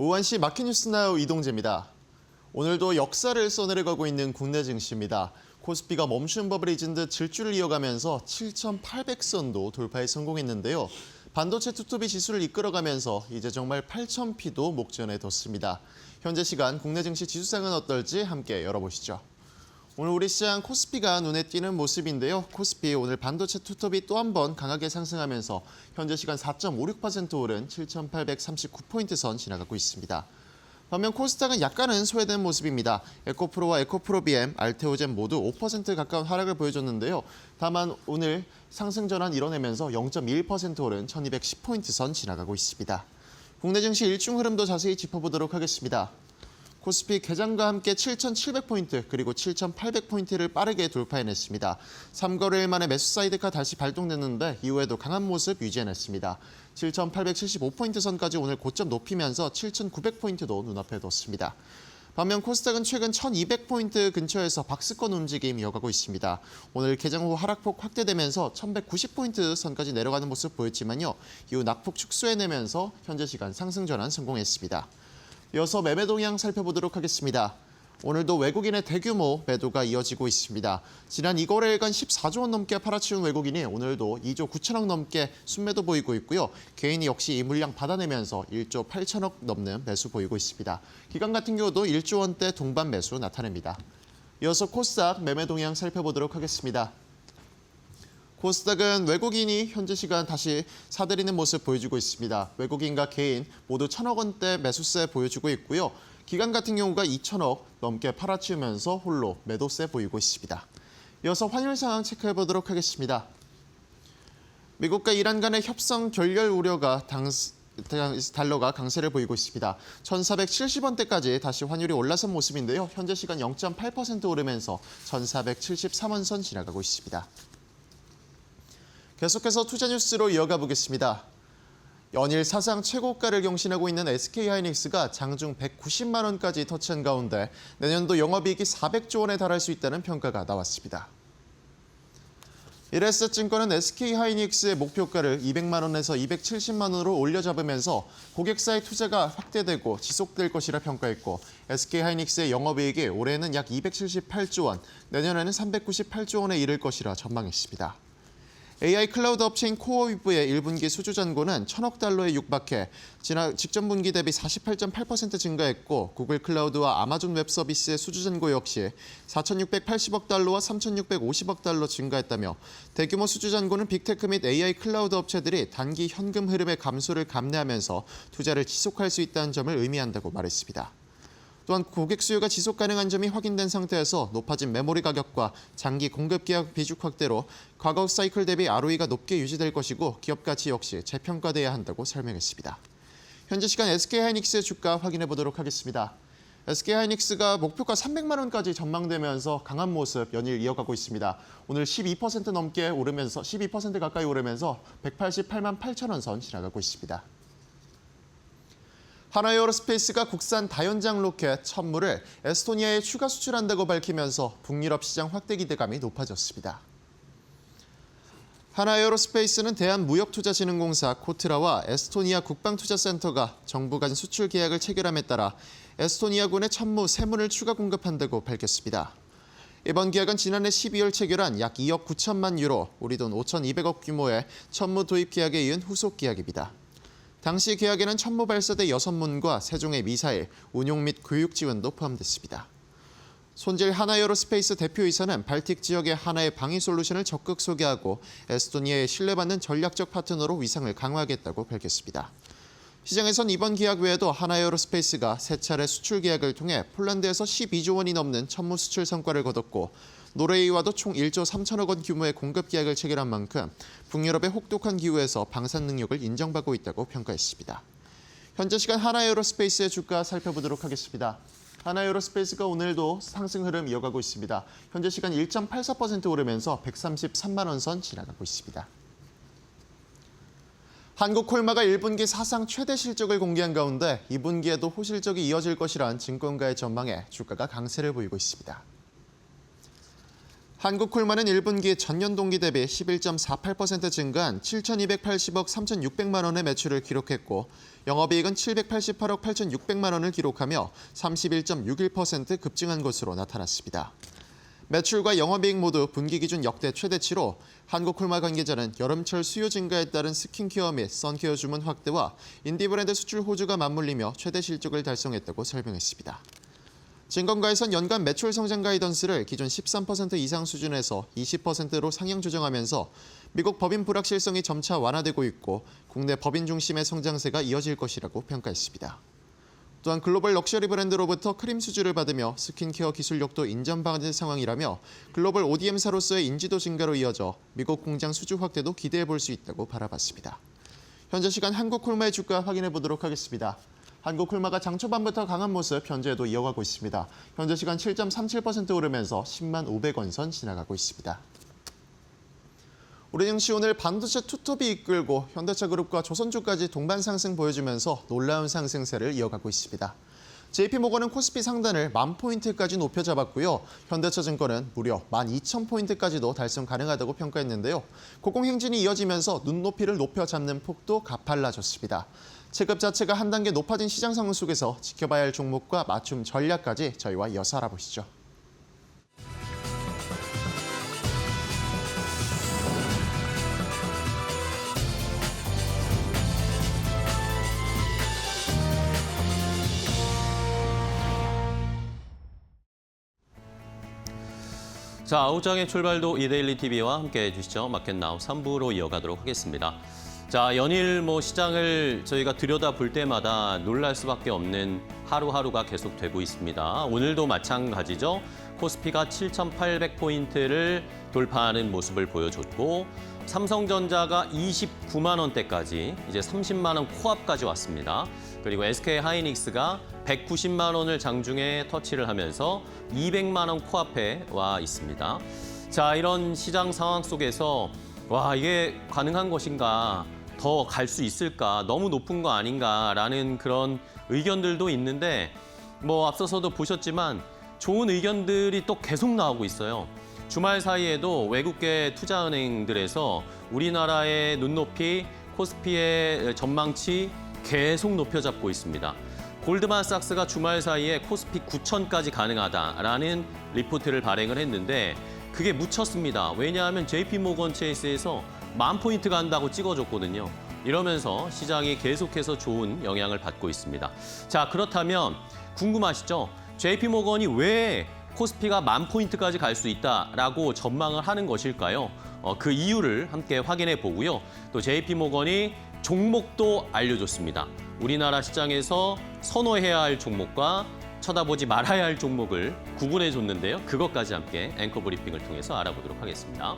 오후 1시 마켓뉴스나우 이동재입니다. 오늘도 역사를 써내려가고 있는 국내 증시입니다. 코스피가 멈춘 법을 잊은 듯 질주를 이어가면서 7,800선도 돌파에 성공했는데요. 반도체 투톱이 지수를 이끌어가면서 이제 정말 8,000피도 목전에 뒀습니다. 현재 시간 국내 증시 지수상은 어떨지 함께 열어보시죠. 오늘 우리 시장 코스피가 눈에 띄는 모습인데요. 코스피 오늘 반도체 투톱이 또 한 번 강하게 상승하면서 현재 시간 4.56% 오른 7,839포인트 선 지나가고 있습니다. 반면 코스닥은 약간은 소외된 모습입니다. 에코프로와 에코프로비엠, 알테오젠 모두 5% 가까운 하락을 보여줬는데요. 다만 오늘 상승 전환 이뤄내면서 0.1% 오른 1,210포인트 선 지나가고 있습니다. 국내 증시 일중 흐름도 자세히 짚어보도록 하겠습니다. 코스피 개장과 함께 7,700포인트 그리고 7,800포인트를 빠르게 돌파해냈습니다. 3거래일 만에 매수 사이드카 다시 발동됐는데 이후에도 강한 모습 유지해냈습니다. 7,875포인트 선까지 오늘 고점 높이면서 7,900포인트도 눈앞에 뒀습니다. 반면 코스닥은 최근 1,200포인트 근처에서 박스권 움직임 이어가고 있습니다. 오늘 개장 후 하락폭 확대되면서 1,190포인트 선까지 내려가는 모습 보였지만요. 이후 낙폭 축소해내면서 현재 시간 상승 전환 성공했습니다. 이어서 매매 동향 살펴보도록 하겠습니다. 오늘도 외국인의 대규모 매도가 이어지고 있습니다. 지난 2거래일간 14조 원 넘게 팔아치운 외국인이 오늘도 2조 9천억 넘게 순매도 보이고 있고요. 개인이 역시 이 물량 받아내면서 1조 8천억 넘는 매수 보이고 있습니다. 기관 같은 경우도 1조 원대 동반 매수 나타냅니다. 이어서 코스닥 매매 동향 살펴보도록 하겠습니다. 코스닥은 외국인이 현재 시간 다시 사들이는 모습 보여주고 있습니다. 외국인과 개인 모두 1,000억 원대 매수세 보여주고 있고요. 기관 같은 경우가 2,000억 넘게 팔아치우면서 홀로 매도세 보이고 있습니다. 이어서 환율 상황 체크해보도록 하겠습니다. 미국과 이란 간의 협상 결렬 우려가 달러가 강세를 보이고 있습니다. 1,470원대까지 다시 환율이 올라선 모습인데요. 현재 시간 0.8% 오르면서 1,473원 선 지나가고 있습니다. 계속해서 투자 뉴스로 이어가 보겠습니다. 연일 사상 최고가를 경신하고 있는 SK하이닉스가 장중 190만 원까지 터치한 가운데 내년도 영업이익이 400조 원에 달할 수 있다는 평가가 나왔습니다. 이레스증권은 SK하이닉스의 목표가를 200만 원에서 270만 원으로 올려잡으면서 고객사의 투자가 확대되고 지속될 것이라 평가했고 SK하이닉스의 영업이익이 올해는 약 278조 원, 내년에는 398조 원에 이를 것이라 전망했습니다. AI 클라우드 업체인 코어위브의 1분기 수주 잔고는 1,000억 달러에 육박해 직전 분기 대비 48.8% 증가했고 구글 클라우드와 아마존 웹 서비스의 수주 잔고 역시 4,680억 달러와 3,650억 달러 증가했다며 대규모 수주 잔고는 빅테크 및 AI 클라우드 업체들이 단기 현금 흐름의 감소를 감내하면서 투자를 지속할 수 있다는 점을 의미한다고 말했습니다. 또한 고객 수요가 지속 가능한 점이 확인된 상태에서 높아진 메모리 가격과 장기 공급 계약 비중 확대로 과거 사이클 대비 ROE가 높게 유지될 것이고 기업 가치 역시 재평가돼야 한다고 설명했습니다. 현재 시간 SK하이닉스의 주가 확인해 보도록 하겠습니다. SK하이닉스가 목표가 300만 원까지 전망되면서 강한 모습 연일 이어가고 있습니다. 오늘 12% 넘게 오르면서 12% 가까이 오르면서 188만 8천 원 선 지나가고 있습니다. 하나에어로스페이스가 국산 다연장 로켓 천무를 에스토니아에 추가 수출한다고 밝히면서 북유럽 시장 확대 기대감이 높아졌습니다. 하나에어로스페이스는 대한무역투자진흥공사 코트라와 에스토니아 국방투자센터가 정부 간 수출 계약을 체결함에 따라 에스토니아군의 천무 3문을 추가 공급한다고 밝혔습니다. 이번 계약은 지난해 12월 체결한 약 2억 9천만 유로, 우리 돈 5,200억 규모의 천무 도입 계약에 이은 후속 계약입니다. 당시 계약에는 천무 발사대 6문과 세종의 미사일, 운용 및 교육 지원도 포함됐습니다. 손질 하나에어로스페이스 대표이사는 발틱 지역의 하나의 방위 솔루션을 적극 소개하고 에스토니아에 신뢰받는 전략적 파트너로 위상을 강화하겠다고 밝혔습니다. 시장에선 이번 계약 외에도 하나에어로스페이스가 세 차례 수출 계약을 통해 폴란드에서 12조 원이 넘는 천무 수출 성과를 거뒀고 노르웨이와도 총 1조 3천억 원 규모의 공급 계약을 체결한 만큼 북유럽의 혹독한 기후에서 방산 능력을 인정받고 있다고 평가했습니다. 현재 시간 하나에어로스페이스의 주가 살펴보도록 하겠습니다. 하나에어로스페이스가 오늘도 상승 흐름 이어가고 있습니다. 현재 시간 1.84% 오르면서 133만 원 선 지나가고 있습니다. 한국콜마가 1분기 사상 최대 실적을 공개한 가운데 2분기에도 호실적이 이어질 것이란 증권가의 전망에 주가가 강세를 보이고 있습니다. 한국콜마는 1분기 전년 동기 대비 11.48% 증가한 7,280억 3,600만 원의 매출을 기록했고 영업이익은 788억 8,600만 원을 기록하며 31.61% 급증한 것으로 나타났습니다. 매출과 영업이익 모두 분기 기준 역대 최대치로 한국콜마 관계자는 여름철 수요 증가에 따른 스킨케어 및 선케어 주문 확대와 인디브랜드 수출 호주가 맞물리며 최대 실적을 달성했다고 설명했습니다. 진건가에선 연간 매출 성장 가이던스를 기존 13% 이상 수준에서 20%로 상향 조정하면서 미국 법인 불확실성이 점차 완화되고 있고 국내 법인 중심의 성장세가 이어질 것이라고 평가했습니다. 또한 글로벌 럭셔리 브랜드로부터 크림 수주를 받으며 스킨케어 기술력도 인정받은 상황이라며 글로벌 ODM사로서의 인지도 증가로 이어져 미국 공장 수주 확대도 기대해 볼 수 있다고 바라봤습니다. 현재 시간 한국콜마의 주가 확인해 보도록 하겠습니다. 한국콜마가 장 초반부터 강한 모습 현재도 이어가고 있습니다. 현재 시간 7.37% 오르면서 10만 500원 선 지나가고 있습니다. 우리 증시 오늘 반도체 투톱이 이끌고 현대차그룹과 조선주까지 동반 상승 보여주면서 놀라운 상승세를 이어가고 있습니다. JP모건은 코스피 상단을 10,000포인트까지 높여 잡았고요. 현대차증권은 무려 12,000포인트까지도 달성 가능하다고 평가했는데요. 고공행진이 이어지면서 눈높이를 높여 잡는 폭도 가팔라졌습니다. 체급 자체가 한 단계 높아진 시장 상황 속에서 지켜봐야 할 종목과 맞춤 전략까지 저희와 이어서 알아보시죠. 자, 아웃장의 출발도 이데일리 TV와 함께 해주시죠. 마켓나우 3부로 이어가도록 하겠습니다. 자, 연일 시장을 저희가 들여다볼 때마다 놀랄 수밖에 없는 하루하루가 계속되고 있습니다. 오늘도 마찬가지죠. 코스피가 7,800포인트를 돌파하는 모습을 보여줬고 삼성전자가 29만 원대까지 이제 30만 원 코앞까지 왔습니다. 그리고 SK하이닉스가 190만 원을 장중에 터치를 하면서 200만 원 코앞에 와 있습니다. 자, 이런 시장 상황 속에서 와, 이게 가능한 것인가? 더 갈 수 있을까? 너무 높은 거 아닌가라는 그런 의견들도 있는데 앞서서도 보셨지만 좋은 의견들이 또 계속 나오고 있어요. 주말 사이에도 외국계 투자은행들에서 우리나라의 눈높이, 코스피의 전망치 계속 높여잡고 있습니다. 골드만삭스가 주말 사이에 코스피 9,000까지 가능하다라는 리포트를 발행을 했는데 그게 묻혔습니다. 왜냐하면 JP모건 체이스에서 10,000포인트 간다고 찍어줬거든요. 이러면서 시장이 계속해서 좋은 영향을 받고 있습니다. 자, 그렇다면 궁금하시죠? JP모건이 왜 코스피가 10,000포인트까지 갈 수 있다라고 전망을 하는 것일까요? 그 이유를 함께 확인해 보고요. 또 JP모건이 종목도 알려줬습니다. 우리나라 시장에서 선호해야 할 종목과 쳐다보지 말아야 할 종목을 구분해 줬는데요. 그것까지 함께 앵커 브리핑을 통해서 알아보도록 하겠습니다.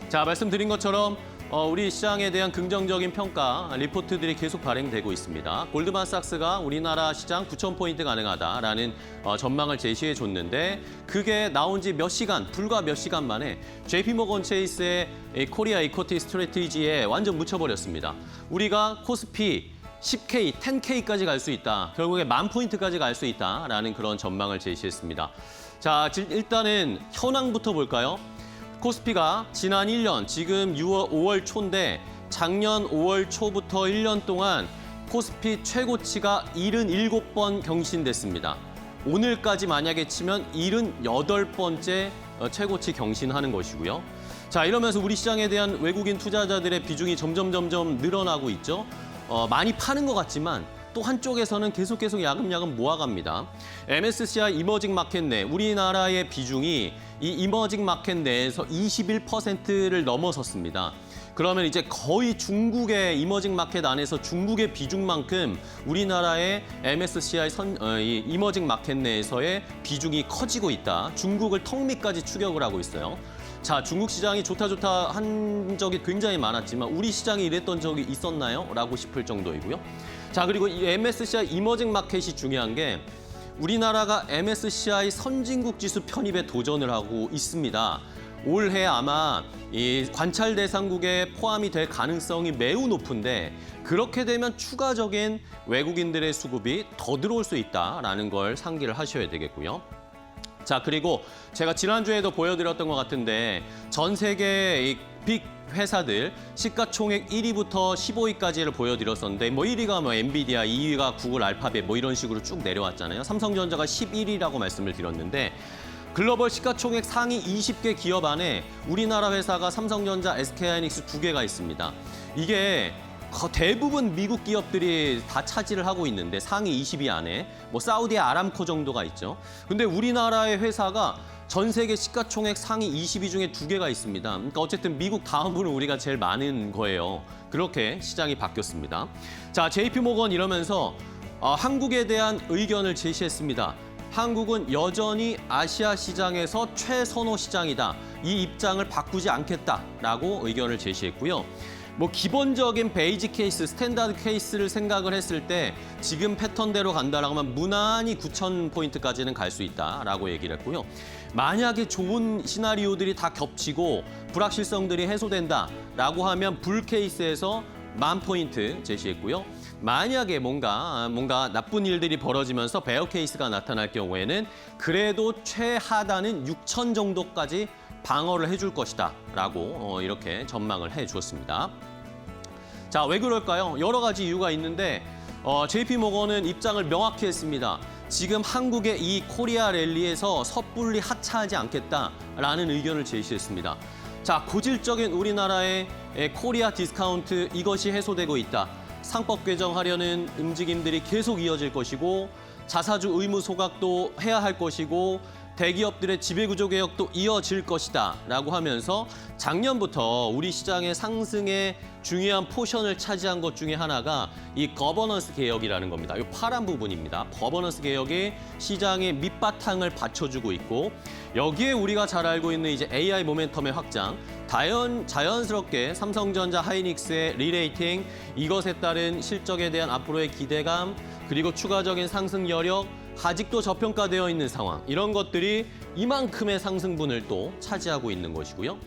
자, 말씀드린 것처럼 우리 시장에 대한 긍정적인 평가 리포트들이 계속 발행되고 있습니다. 골드만삭스가 우리나라 시장 9,000포인트 가능하다라는 전망을 제시해 줬는데 그게 나온 지 몇 시간, 불과 몇 시간 만에 JP모건 체이스의 코리아 이코티 스트래티지에 완전 묻혀버렸습니다. 우리가 코스피 10K, 10K까지 갈 수 있다. 결국에 10,000포인트까지 갈 수 있다라는 그런 전망을 제시했습니다. 자, 일단은 현황부터 볼까요? 코스피가 지난 1년, 지금 5월 초인데 작년 5월 초부터 1년 동안 코스피 최고치가 77번 경신됐습니다. 오늘까지 만약에 치면 78번째 최고치 경신하는 것이고요. 자, 이러면서 우리 시장에 대한 외국인 투자자들의 비중이 점점 늘어나고 있죠. 많이 파는 것 같지만 또 한쪽에서는 계속 야금야금 모아갑니다. MSCI 이머징 마켓 내 우리나라의 비중이 이 이머징 마켓 내에서 21%를 넘어섰습니다. 그러면 이제 거의 중국의 이머징 마켓 안에서 중국의 비중만큼 우리나라의 MSCI 이머징 마켓 내에서의 비중이 커지고 있다. 중국을 턱 밑까지 추격을 하고 있어요. 자, 중국 시장이 좋다 한 적이 굉장히 많았지만 우리 시장이 이랬던 적이 있었나요? 라고 싶을 정도이고요. 자, 그리고 이 MSCI 이머징 마켓이 중요한 게 우리나라가 MSCI 선진국 지수 편입에 도전을 하고 있습니다. 올해 아마 이 관찰 대상국에 포함이 될 가능성이 매우 높은데 그렇게 되면 추가적인 외국인들의 수급이 더 들어올 수 있다라는 걸 상기를 하셔야 되겠고요. 자, 그리고 제가 지난주에도 보여드렸던 것 같은데 전 세계 이 빅 회사들 시가총액 1위부터 15위까지를 보여드렸었는데 뭐 1위가 뭐 엔비디아, 2위가 구글, 알파벳 뭐 이런 식으로 쭉 내려왔잖아요. 삼성전자가 11위라고 말씀을 드렸는데 글로벌 시가총액 상위 20개 기업 안에 우리나라 회사가 삼성전자, SK하이닉스 2개가 있습니다. 이게 대부분 미국 기업들이 다 차지를 하고 있는데 상위 20위 안에 뭐 사우디 아람코 정도가 있죠. 근데 우리나라의 회사가 전 세계 시가총액 상위 20위 중에 2개가 있습니다. 그러니까 어쨌든 미국 다음으로 우리가 제일 많은 거예요. 그렇게 시장이 바뀌었습니다. 자, JP모건 이러면서 한국에 대한 의견을 제시했습니다. 한국은 여전히 아시아 시장에서 최선호 시장이다. 이 입장을 바꾸지 않겠다라고 의견을 제시했고요. 뭐 기본적인 베이직 케이스, 스탠다드 케이스를 생각을 했을 때 지금 패턴대로 간다라고 하면 무난히 9,000포인트까지는 갈 수 있다라고 얘기를 했고요. 만약에 좋은 시나리오들이 다 겹치고 불확실성들이 해소된다라고 하면 불 케이스에서 10,000포인트 제시했고요. 만약에 뭔가 나쁜 일들이 벌어지면서 베어 케이스가 나타날 경우에는 그래도 최하단은 6,000 정도까지 방어를 해줄 것이다라고 이렇게 전망을 해주었습니다. 자, 왜 그럴까요? 여러 가지 이유가 있는데 JP모건은 입장을 명확히 했습니다. 지금 한국의 이 코리아 랠리에서 섣불리 하차하지 않겠다라는 의견을 제시했습니다. 자, 고질적인 우리나라의 코리아 디스카운트 이것이 해소되고 있다. 상법 개정하려는 움직임들이 계속 이어질 것이고 자사주 의무 소각도 해야 할 것이고 대기업들의 지배구조 개혁도 이어질 것이다 라고 하면서 작년부터 우리 시장의 상승에 중요한 포션을 차지한 것 중에 하나가 이 거버넌스 개혁이라는 겁니다. 이 파란 부분입니다. 거버넌스 개혁이 시장의 밑바탕을 받쳐주고 있고 여기에 우리가 잘 알고 있는 이제 AI 모멘텀의 확장, 자연스럽게 삼성전자, 하이닉스의 리레이팅, 이것에 따른 실적에 대한 앞으로의 기대감, 그리고 추가적인 상승 여력, 아직도 저평가되어 있는 상황, 이런 것들이 이만큼의 상승분을 또 차지하고 있는 것이고요.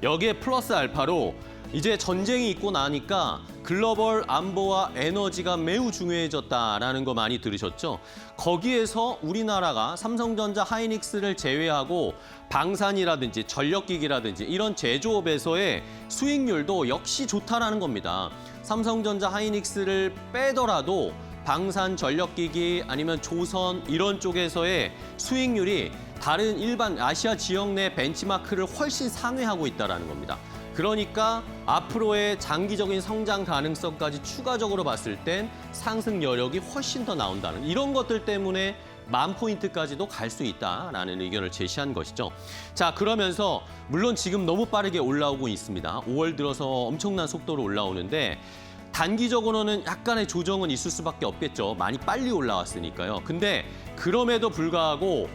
여기에 플러스 알파로 이제 전쟁이 있고 나니까 글로벌 안보와 에너지가 매우 중요해졌다라는 거 많이 들으셨죠? 거기에서 우리나라가 삼성전자, 하이닉스를 제외하고 방산이라든지 전력기기라든지 이런 제조업에서의 수익률도 역시 좋다라는 겁니다. 삼성전자, 하이닉스를 빼더라도 방산, 전력기기 아니면 조선 이런 쪽에서의 수익률이 다른 일반 아시아 지역 내 벤치마크를 훨씬 상회하고 있다는 겁니다. 그러니까 앞으로의 장기적인 성장 가능성까지 추가적으로 봤을 땐 상승 여력이 훨씬 더 나온다는 이런 것들 때문에 10,000포인트까지도 갈 수 있다라는 의견을 제시한 것이죠. 자, 그러면서 물론 지금 너무 빠르게 올라오고 있습니다. 5월 들어서 엄청난 속도로 올라오는데 단기적으로는 약간의 조정은 있을 수밖에 없겠죠. 많이 빨리 올라왔으니까요. 근데 그럼에도 불구하고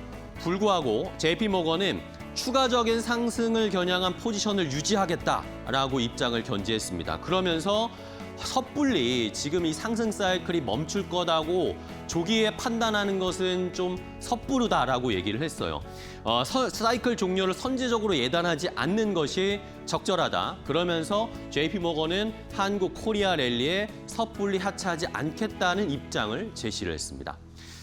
JP모건은 추가적인 상승을 겨냥한 포지션을 유지하겠다라고 입장을 견지했습니다. 그러면서 섣불리 지금 이 상승 사이클이 멈출 거다고 조기에 판단하는 것은 좀 섣부르다라고 얘기를 했어요. 사이클 종료를 선제적으로 예단하지 않는 것이 적절하다. 그러면서 JP모건은 한국 코리아 랠리에 섣불리 하차하지 않겠다는 입장을 제시를 했습니다.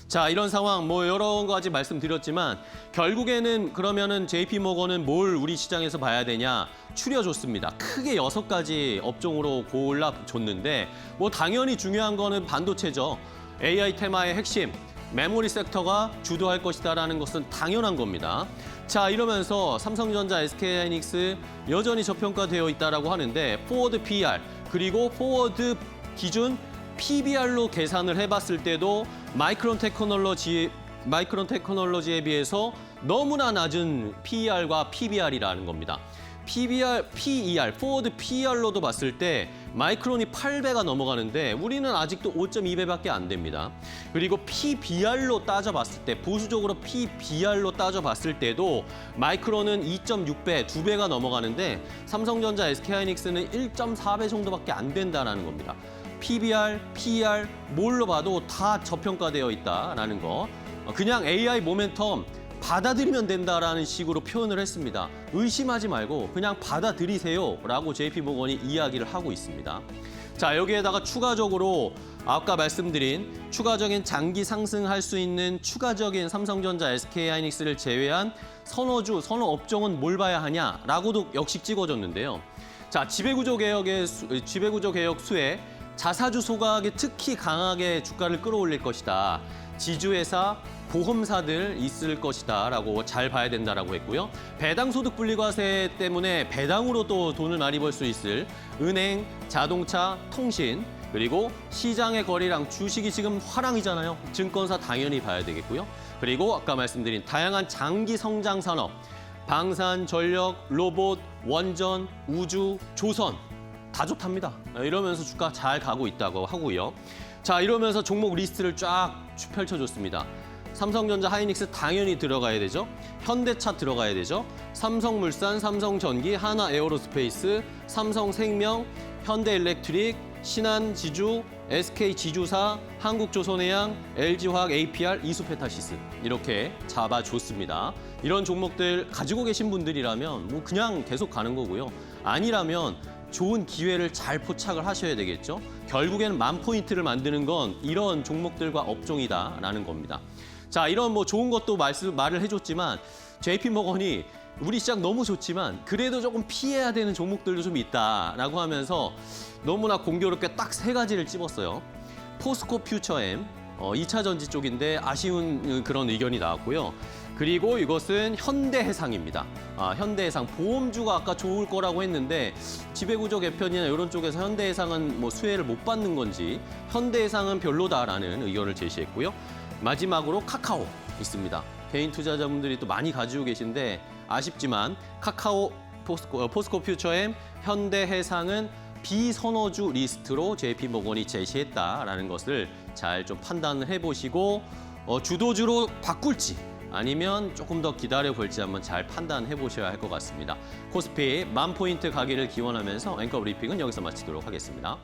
자, 이런 상황 뭐 여러 가지 말씀드렸지만 결국에는 그러면은 JP모건은 뭘 우리 시장에서 봐야 되냐 추려줬습니다. 크게 6가지 업종으로 골라줬는데 뭐 당연히 중요한 거는 반도체죠. AI 테마의 핵심 메모리 섹터가 주도할 것이다라는 것은 당연한 겁니다. 자, 이러면서 삼성전자, SK하이닉스 여전히 저평가되어 있다라고 하는데 포워드 PER 그리고 포워드 기준 PBR로 계산을 해봤을 때도 마이크론 테크놀로지에 비해서 너무나 낮은 PER과 PBR이라는 겁니다. PER, 포워드 PER로도 봤을 때 마이크론이 8배가 넘어가는데 우리는 아직도 5.2배밖에 안 됩니다. 그리고 PBR로 따져봤을 때, 보수적으로 PBR로 따져봤을 때도 마이크론은 2.6배, 2배가 넘어가는데 삼성전자, SK하이닉스는 1.4배 정도밖에 안 된다는 겁니다. PBR, PER 뭘로 봐도 다 저평가되어 있다라는 거. 그냥 AI 모멘텀 받아들이면 된다라는 식으로 표현을 했습니다. 의심하지 말고 그냥 받아들이세요라고 JP모건이 이야기를 하고 있습니다. 자, 여기에다가 추가적으로 아까 말씀드린 추가적인 장기 상승할 수 있는 추가적인 삼성전자, SK하이닉스를 제외한 선호주, 선호업종은 뭘 봐야 하냐라고도 역시 찍어줬는데요. 자, 지배구조 개혁 수혜, 자사주 소각이 특히 강하게 주가를 끌어올릴 것이다. 지주회사, 보험사들 있을 것이다라고 잘 봐야 된다라고 했고요. 배당소득 분리과세 때문에 배당으로 또 돈을 많이 벌 수 있을 은행, 자동차, 통신, 그리고 시장의 거래량, 주식이 지금 화랑이잖아요. 증권사 당연히 봐야 되겠고요. 그리고 아까 말씀드린 다양한 장기 성장 산업, 방산, 전력, 로봇, 원전, 우주, 조선 다 좋답니다. 이러면서 주가 잘 가고 있다고 하고요. 자, 이러면서 종목 리스트를 쫙 펼쳐줬습니다. 삼성전자, 하이닉스 당연히 들어가야 되죠. 현대차 들어가야 되죠. 삼성물산, 삼성전기, 하나에어로스페이스, 삼성생명, 현대일렉트릭, 신한지주, SK지주사, 한국조선해양, LG화학, APR, 이수페타시스 이렇게 잡아줬습니다. 이런 종목들 가지고 계신 분들이라면 뭐 그냥 계속 가는 거고요. 아니라면 좋은 기회를 잘 포착을 하셔야 되겠죠. 결국에는 10,000포인트를 만드는 건 이런 종목들과 업종이다라는 겁니다. 자, 이런 뭐 좋은 것도 말을 해줬지만 JP모건이 우리 시장 너무 좋지만 그래도 조금 피해야 되는 종목들도 좀 있다라고 하면서 너무나 공교롭게 딱 3가지를 찝었어요. 포스코 퓨처엠, 2차 전지 쪽인데 아쉬운 그런 의견이 나왔고요. 그리고 이것은 현대해상입니다. 현대해상 보험주가 아까 좋을 거라고 했는데 지배구조 개편이나 이런 쪽에서 현대해상은 뭐 수혜를 못 받는 건지 현대해상은 별로다라는 의견을 제시했고요. 마지막으로 카카오 있습니다. 개인 투자자분들이 또 많이 가지고 계신데 아쉽지만 카카오, 포스코 퓨처엠, 현대해상은 비선호주 리스트로 JP모건이 제시했다라는 것을 잘 좀 판단을 해보시고 주도주로 바꿀지 아니면 조금 더 기다려 볼지 한번 잘 판단해 보셔야 할 것 같습니다. 코스피 10,000포인트 가기를 기원하면서 앵커 브리핑은 여기서 마치도록 하겠습니다.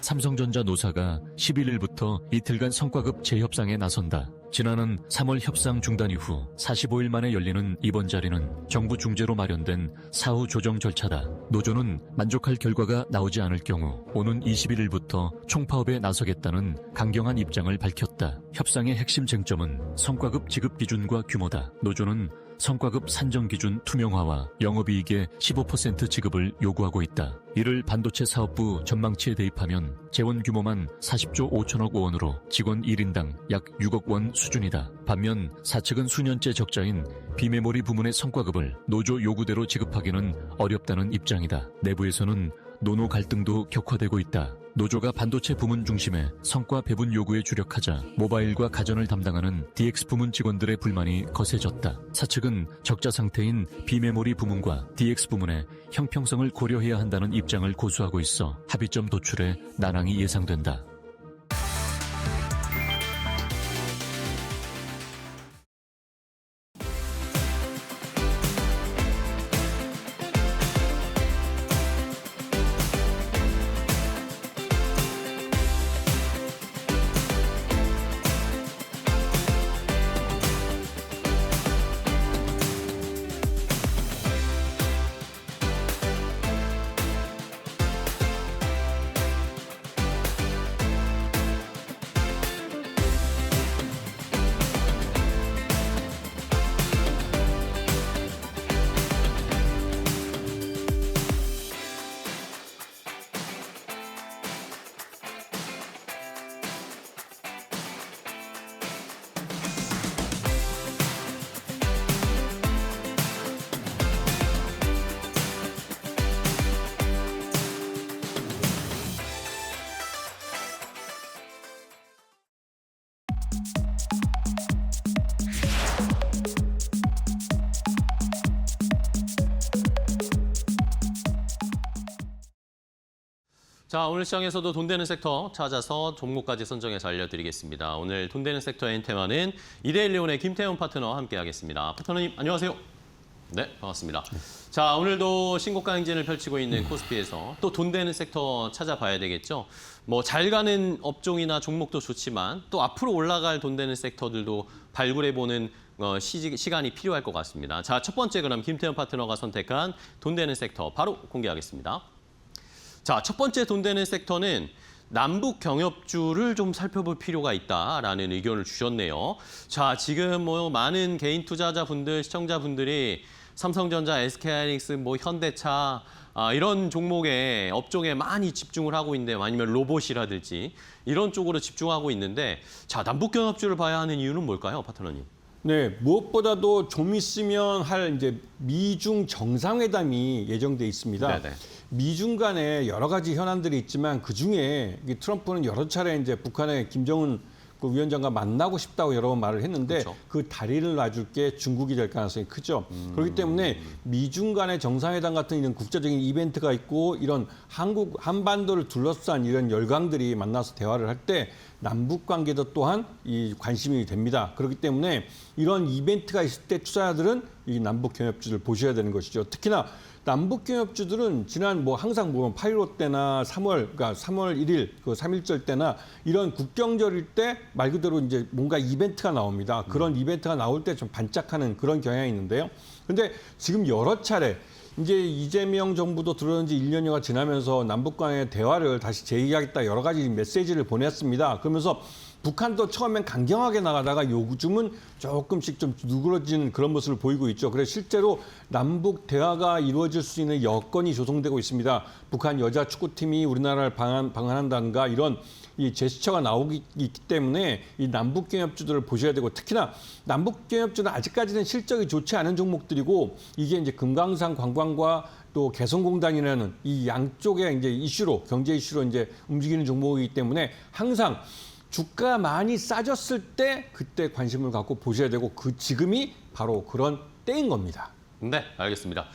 삼성전자 노사가 11일부터 이틀간 성과급 재협상에 나선다. 지난해 3월 협상 중단 이후 45일 만에 열리는 이번 자리는 정부 중재로 마련된 사후 조정 절차다. 노조는 만족할 결과가 나오지 않을 경우 오는 21일부터 총파업에 나서겠다는 강경한 입장을 밝혔다. 협상의 핵심 쟁점은 성과급 지급 기준과 규모다. 노조는 성과급 산정 기준 투명화와 영업이익의 15% 지급을 요구하고 있다. 이를 반도체 사업부 전망치에 대입하면 재원 규모만 40조 5천억 원으로 직원 1인당 약 6억 원 수준이다. 반면 사측은 수년째 적자인 비메모리 부문의 성과급을 노조 요구대로 지급하기는 어렵다는 입장이다. 내부에서는 노노 갈등도 격화되고 있다. 노조가 반도체 부문 중심의 성과 배분 요구에 주력하자 모바일과 가전을 담당하는 DX 부문 직원들의 불만이 거세졌다. 사측은 적자 상태인 비메모리 부문과 DX 부문의 형평성을 고려해야 한다는 입장을 고수하고 있어 합의점 도출에 난항이 예상된다. 자, 오늘 시장에서도 돈 되는 섹터 찾아서 종목까지 선정해서 알려드리겠습니다. 오늘 돈 되는 섹터의 테마는 이데일리온의 김태현 파트너와 함께하겠습니다. 파트너님, 안녕하세요. 네, 반갑습니다. 자, 오늘도 신고가 행진을 펼치고 있는 코스피에서 또 돈 되는 섹터 찾아봐야 되겠죠. 뭐 잘 가는 업종이나 종목도 좋지만 또 앞으로 올라갈 돈 되는 섹터들도 발굴해보는 시간이 필요할 것 같습니다. 자, 첫 번째 그럼 김태현 파트너가 선택한 돈 되는 섹터 바로 공개하겠습니다. 자, 첫 번째 돈 되는 섹터는 남북 경협주를 좀 살펴볼 필요가 있다라는 의견을 주셨네요. 자, 지금 뭐 많은 개인 투자자분들, 시청자분들이 삼성전자, SK하이닉스, 뭐 현대차 이런 종목에 업종에 많이 집중을 하고 있는데 아니면 로봇이라든지 이런 쪽으로 집중하고 있는데 자, 남북 경협주를 봐야 하는 이유는 뭘까요, 파트너님? 네, 무엇보다도 좀 있으면 할 이제 미중 정상회담이 예정돼 있습니다. 네네. 미중 간에 여러 가지 현안들이 있지만 그 중에 트럼프는 여러 차례 이제 북한의 김정은 그 위원장과 만나고 싶다고 여러 번 말을 했는데 그렇죠. 그 다리를 놔줄 게 중국이 될 가능성이 크죠. 그렇기 때문에 미중 간의 정상회담 같은 이런 국제적인 이벤트가 있고 이런 한반도를 둘러싼 이런 열강들이 만나서 대화를 할 때 남북 관계도 또한 이 관심이 됩니다. 그렇기 때문에 이런 이벤트가 있을 때 투자자들은 이 남북 경협주를 보셔야 되는 것이죠. 특히나 남북 경협주들은 지난 뭐 항상 보면 8.15 때나 3월, 그러니까 3월 1일 그 3.1절 때나 이런 국경절일 때 말 그대로 이제 뭔가 이벤트가 나옵니다. 그런 이벤트가 나올 때 좀 반짝하는 그런 경향이 있는데요. 근데 지금 여러 차례 이제 이재명 정부도 들어온 지 1년여가 지나면서 남북 간의 대화를 다시 재개하겠다 여러 가지 메시지를 보냈습니다. 그러면서 북한도 처음엔 강경하게 나가다가 요즘은 조금씩 좀 누그러지는 그런 모습을 보이고 있죠. 그래서 실제로 남북 대화가 이루어질 수 있는 여건이 조성되고 있습니다. 북한 여자 축구팀이 우리나라를 방한한다든가 이런 이 제스처가 나오기 있기 때문에 이 남북 경협주들을 보셔야 되고 특히나 남북 경협주는 아직까지는 실적이 좋지 않은 종목들이고 이게 이제 금강산 관광과 또 개성공단이라는 이 양쪽의 이제 이슈로 경제 이슈로 이제 움직이는 종목이기 때문에 항상 주가 많이 싸졌을 때 그때 관심을 갖고 보셔야 되고 그 지금이 바로 그런 때인 겁니다. 네, 알겠습니다.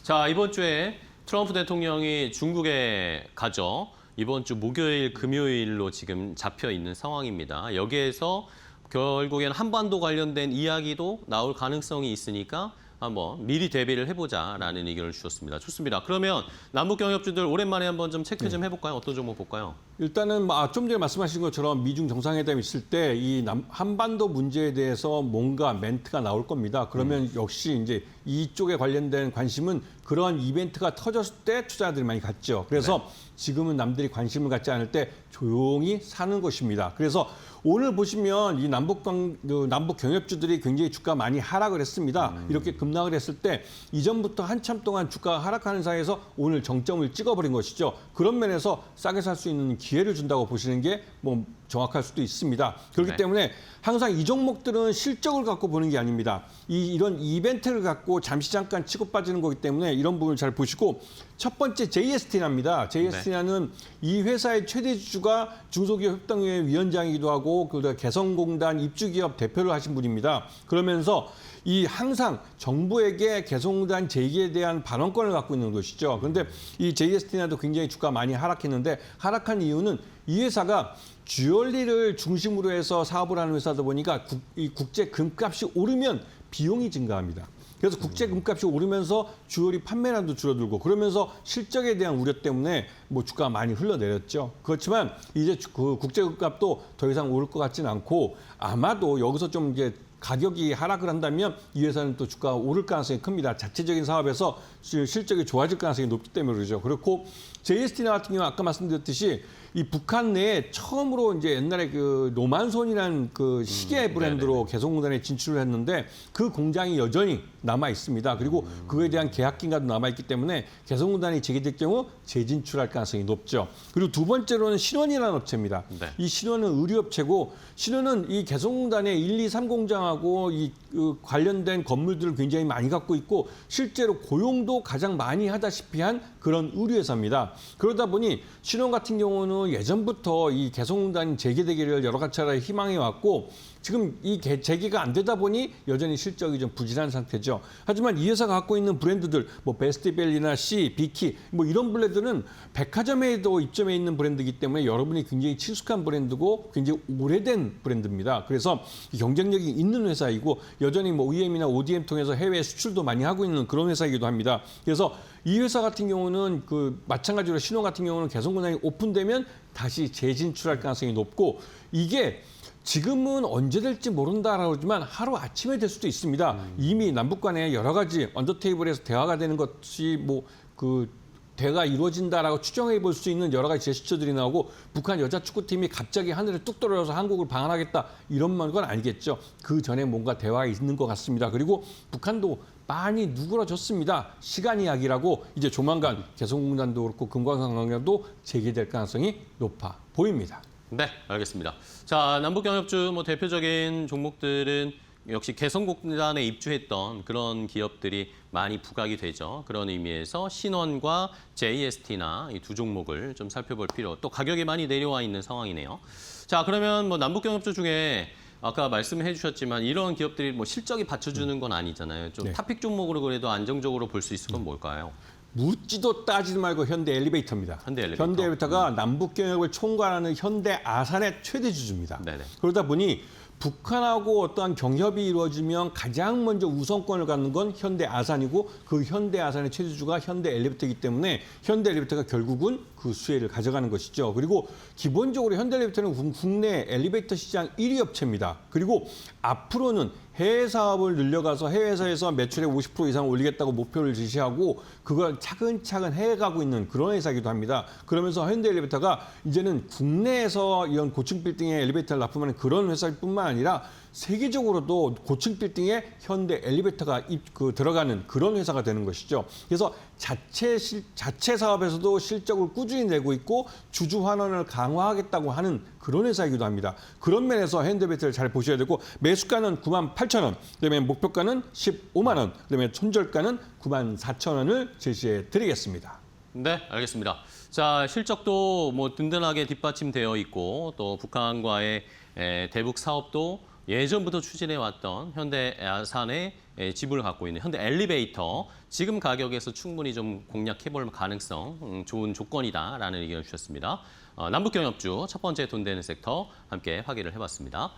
자, 이번 주에 트럼프 대통령이 중국에 가죠. 이번 주 목요일, 금요일로 지금 잡혀 있는 상황입니다. 여기에서 결국엔 한반도 관련된 이야기도 나올 가능성이 있으니까 한번 미리 대비를 해보자라는 의견을 주셨습니다. 좋습니다. 그러면 남북 경협주들 오랜만에 한번 좀 체크 좀 해볼까요? 어떤 종목 볼까요? 일단은 좀 전에 말씀하신 것처럼 미중 정상회담이 있을 때 이 한반도 문제에 대해서 뭔가 멘트가 나올 겁니다. 그러면 역시 이제 이쪽에 관련된 관심은 그러한 이벤트가 터졌을 때 투자자들이 많이 갖죠. 그래서 지금은 남들이 관심을 갖지 않을 때 조용히 사는 것입니다. 그래서 오늘 보시면 이 남북 경협주들이 굉장히 주가 많이 하락을 했습니다. 이렇게 급락을 했을 때 이전부터 한참 동안 주가가 하락하는 사이에서 오늘 정점을 찍어버린 것이죠. 그런 면에서 싸게 살 수 있는 기회를 준다고 보시는 게 뭐 정확할 수도 있습니다. 그렇기 네. 때문에 항상 이 종목들은 실적을 갖고 보는 게 아닙니다. 이런 이벤트를 갖고 잠시 잠깐 치고 빠지는 거기 때문에 이런 부분을 잘 보시고 첫 번째 JSTNA입니다. JSTNA는 이 회사의 최대 주주가 중소기업 협동회 위원장이기도 하고 그 개성공단 입주기업 대표를 하신 분입니다. 그러면서 이 항상 정부에게 개성공단 재개에 대한 발언권을 갖고 있는 것이죠. 그런데 이 JSTNA도 굉장히 주가 많이 하락했는데 하락한 이유는 이 회사가 주얼리를 중심으로 해서 사업을 하는 회사다 보니까 이 국제 금값이 오르면 비용이 증가합니다. 그래서 국제 금값이 오르면서 주얼리 판매량도 줄어들고 그러면서 실적에 대한 우려 때문에 뭐 주가가 많이 흘러내렸죠. 그렇지만 이제 그 국제 금값도 더 이상 오를 것 같지는 않고 아마도 여기서 좀 이제 가격이 하락을 한다면 이 회사는 또 주가가 오를 가능성이 큽니다. 자체적인 사업에서 실적이 좋아질 가능성이 높기 때문에 그러죠. 그렇고 JSTNA 같은 경우 아까 말씀드렸듯이 이 북한 내에 처음으로 이제 옛날에 그 노만손이라는 그 시계 브랜드로 개성공단에 진출을 했는데 그 공장이 여전히 남아 있습니다. 그리고 그거에 대한 계약 기간도 남아 있기 때문에 개성공단이 재개될 경우 재진출할 가능성이 높죠. 그리고 두 번째로는 신원이라는 업체입니다. 네. 이 신원은 의류업체고 신원은 이 개성공단의 1, 2, 3공장하고 이 관련된 건물들을 굉장히 많이 갖고 있고 실제로 고용도 가장 많이 하다시피 한 그런 의류회사입니다. 그러다 보니 신원 같은 경우는 예전부터 이 개성공단이 재개되기를 여러 차례 희망해 왔고 지금 이 재개가 안 되다 보니 여전히 실적이 좀 부진한 상태죠. 하지만 이 회사가 갖고 있는 브랜드들 뭐 베스트밸리나 C, 비키 뭐 이런 브랜드는 백화점에도 입점해 있는 브랜드이기 때문에 여러분이 굉장히 친숙한 브랜드고 굉장히 오래된 브랜드입니다. 그래서 경쟁력이 있는 회사이고 여전히 뭐 OEM이나 ODM 통해서 해외 수출도 많이 하고 있는 그런 회사이기도 합니다. 그래서 이 회사 같은 경우는 그 마찬가지로 신원 같은 경우는 개성공단이 오픈되면 다시 재진출할 가능성이 높고 이게 지금은 언제 될지 모른다라고 하지만 하루 아침에 될 수도 있습니다. 이미 남북 간에 여러 가지 언더테이블에서 대화가 되는 것이 대화가 이루어진다라고 추정해 볼 수 있는 여러 가지 제스처들이 나오고 북한 여자 축구팀이 갑자기 하늘에 뚝 떨어져서 한국을 방한하겠다 이런 건 아니겠죠. 그 전에 뭔가 대화가 있는 것 같습니다. 그리고 북한도 많이 누그러졌습니다. 시간 이야기라고 이제 조만간 개성공단도 그렇고 금강산강도 재개될 가능성이 높아 보입니다. 네, 알겠습니다. 자, 남북경협주 대표적인 종목들은 역시 개성공단에 입주했던 그런 기업들이 많이 부각이 되죠. 그런 의미에서 신원과 JST나 이 두 종목을 좀 살펴볼 필요, 또 가격이 많이 내려와 있는 상황이네요. 자, 그러면 남북경협주 중에 아까 말씀해 주셨지만 이런 기업들이 실적이 받쳐주는 건 아니잖아요. 좀 네. 탑픽 종목으로 그래도 안정적으로 볼 수 있을 건 뭘까요? 묻지도 따지도 말고 현대 엘리베이터입니다. 현대 엘리베이터. 현대 엘리베이터가 남북 경협을 총괄하는 현대 아산의 최대 주주입니다. 네네. 그러다 보니 북한하고 어떠한 경협이 이루어지면 가장 먼저 우선권을 갖는 건 현대 아산이고 그 현대 아산의 최대주주가 현대 엘리베이터이기 때문에 현대 엘리베이터가 결국은 그 수혜를 가져가는 것이죠. 그리고 기본적으로 현대 엘리베이터는 국내 엘리베이터 시장 1위 업체입니다. 그리고 앞으로는 해외 사업을 늘려가서 해외에서 매출의 50% 이상 올리겠다고 목표를 제시하고 그걸 차근차근 해가고 있는 그런 회사이기도 합니다. 그러면서 현대 엘리베이터가 이제는 국내에서 이런 고층 빌딩에 엘리베이터를 납품하는 그런 회사일 뿐만 아니라 세계적으로도 고층 빌딩에 현대 엘리베이터가 들어가는 그런 회사가 되는 것이죠. 그래서 자체 사업에서도 실적을 꾸준히 내고 있고 주주 환원을 강화하겠다고 하는 그런 회사이기도 합니다. 그런 면에서 현대 엘리베이터를 잘 보셔야 되고 매수가는 98,000원, 그다음에 목표가는 15만 원, 그다음에 손절가는 94,000원을 제시해 드리겠습니다. 네, 알겠습니다. 자, 실적도 든든하게 뒷받침되어 있고 또 북한과의 대북 사업도 예전부터 추진해왔던 현대 아산의 지분을 갖고 있는 현대 엘리베이터 지금 가격에서 충분히 좀 공략해볼 가능성 좋은 조건이다라는 의견을 주셨습니다. 남북경협주 첫 번째 돈 되는 섹터 함께 확인을 해봤습니다.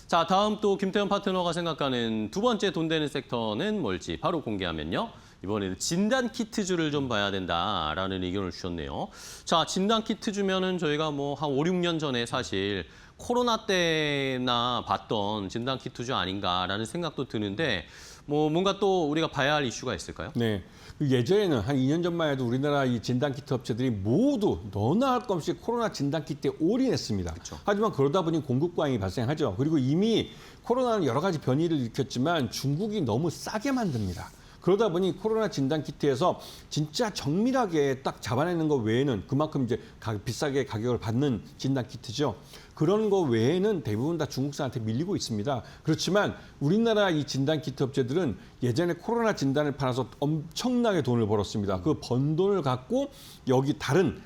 자, 다음 또 김태현 파트너가 생각하는 두 번째 돈 되는 섹터는 뭘지 바로 공개하면요. 이번에는 진단 키트주를 좀 봐야 된다라는 의견을 주셨네요. 자, 진단 키트주면은 저희가 한 5, 6년 전에 사실 코로나 때나 봤던 진단 키트주 아닌가라는 생각도 드는데 뭔가 또 우리가 봐야 할 이슈가 있을까요? 네. 예전에는 한 2년 전만 해도 우리나라 이 진단키트 업체들이 모두 너나 할 것 없이 코로나 진단키트에 올인했습니다. 그쵸. 하지만 그러다 보니 공급 과잉이 발생하죠. 그리고 이미 코로나는 여러 가지 변이를 일으켰지만 중국이 너무 싸게 만듭니다. 그러다 보니 코로나 진단 키트에서 진짜 정밀하게 딱 잡아내는 것 외에는 그만큼 이제 비싸게 가격을 받는 진단 키트죠. 그런 거 외에는 대부분 다 중국산한테 밀리고 있습니다. 그렇지만 우리나라 이 진단 키트 업체들은 예전에 코로나 진단을 팔아서 엄청나게 돈을 벌었습니다. 그 번 돈을 갖고 여기 다른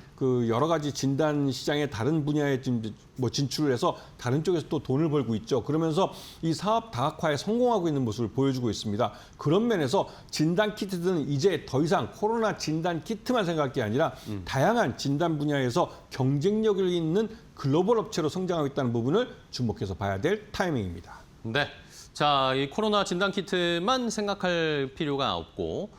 여러 가지 진단 시장의 다른 분야에 진출을 해서 다른 쪽에서 또 돈을 벌고 있죠. 그러면서 이 사업 다각화에 성공하고 있는 모습을 보여주고 있습니다. 그런 면에서 진단 키트들은 이제 더 이상 코로나 진단 키트만 생각할 게 아니라 다양한 진단 분야에서 경쟁력을 있는 글로벌 업체로 성장하고 있다는 부분을 주목해서 봐야 될 타이밍입니다. 네. 자, 이 코로나 진단 키트만 생각할 필요가 없고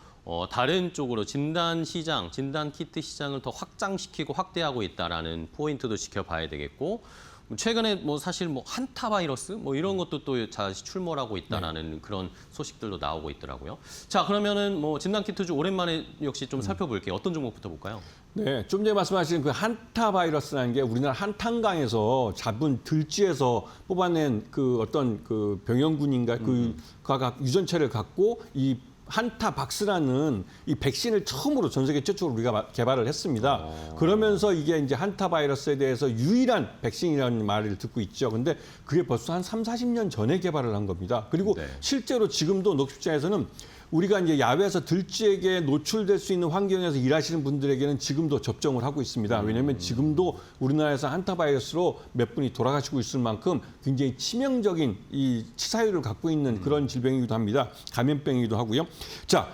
다른 쪽으로 진단 시장, 진단 키트 시장을 더 확장시키고 확대하고 있다라는 포인트도 지켜봐야 되겠고 최근에 사실 한타 바이러스 이런 것도 또 다시 출몰하고 있다라는 그런 소식들도 나오고 있더라고요. 자, 그러면은 진단 키트주 오랜만에 역시 좀 살펴볼게요. 어떤 종목부터 볼까요? 네, 좀 전에 말씀하신 그 한타 바이러스라는 게 우리나라 한탄강에서 잡은 들쥐에서 뽑아낸 어떤 병영군인가 각 유전체를 갖고 이 한타박스라는 이 백신을 처음으로 전 세계 최초로 우리가 개발을 했습니다. 그러면서 이게 이제 한타 바이러스에 대해서 유일한 백신이라는 말을 듣고 있죠. 근데 그게 벌써 한 3, 40년 전에 개발을 한 겁니다. 그리고 네. 실제로 지금도 녹십자에서는 우리가 이제 야외에서 들쥐에게 노출될 수 있는 환경에서 일하시는 분들에게는 지금도 접종을 하고 있습니다. 왜냐하면 지금도 우리나라에서 한타 바이러스로 몇 분이 돌아가시고 있을 만큼 굉장히 치명적인 이 치사율을 갖고 있는 그런 질병이기도 합니다. 감염병이기도 하고요. 자,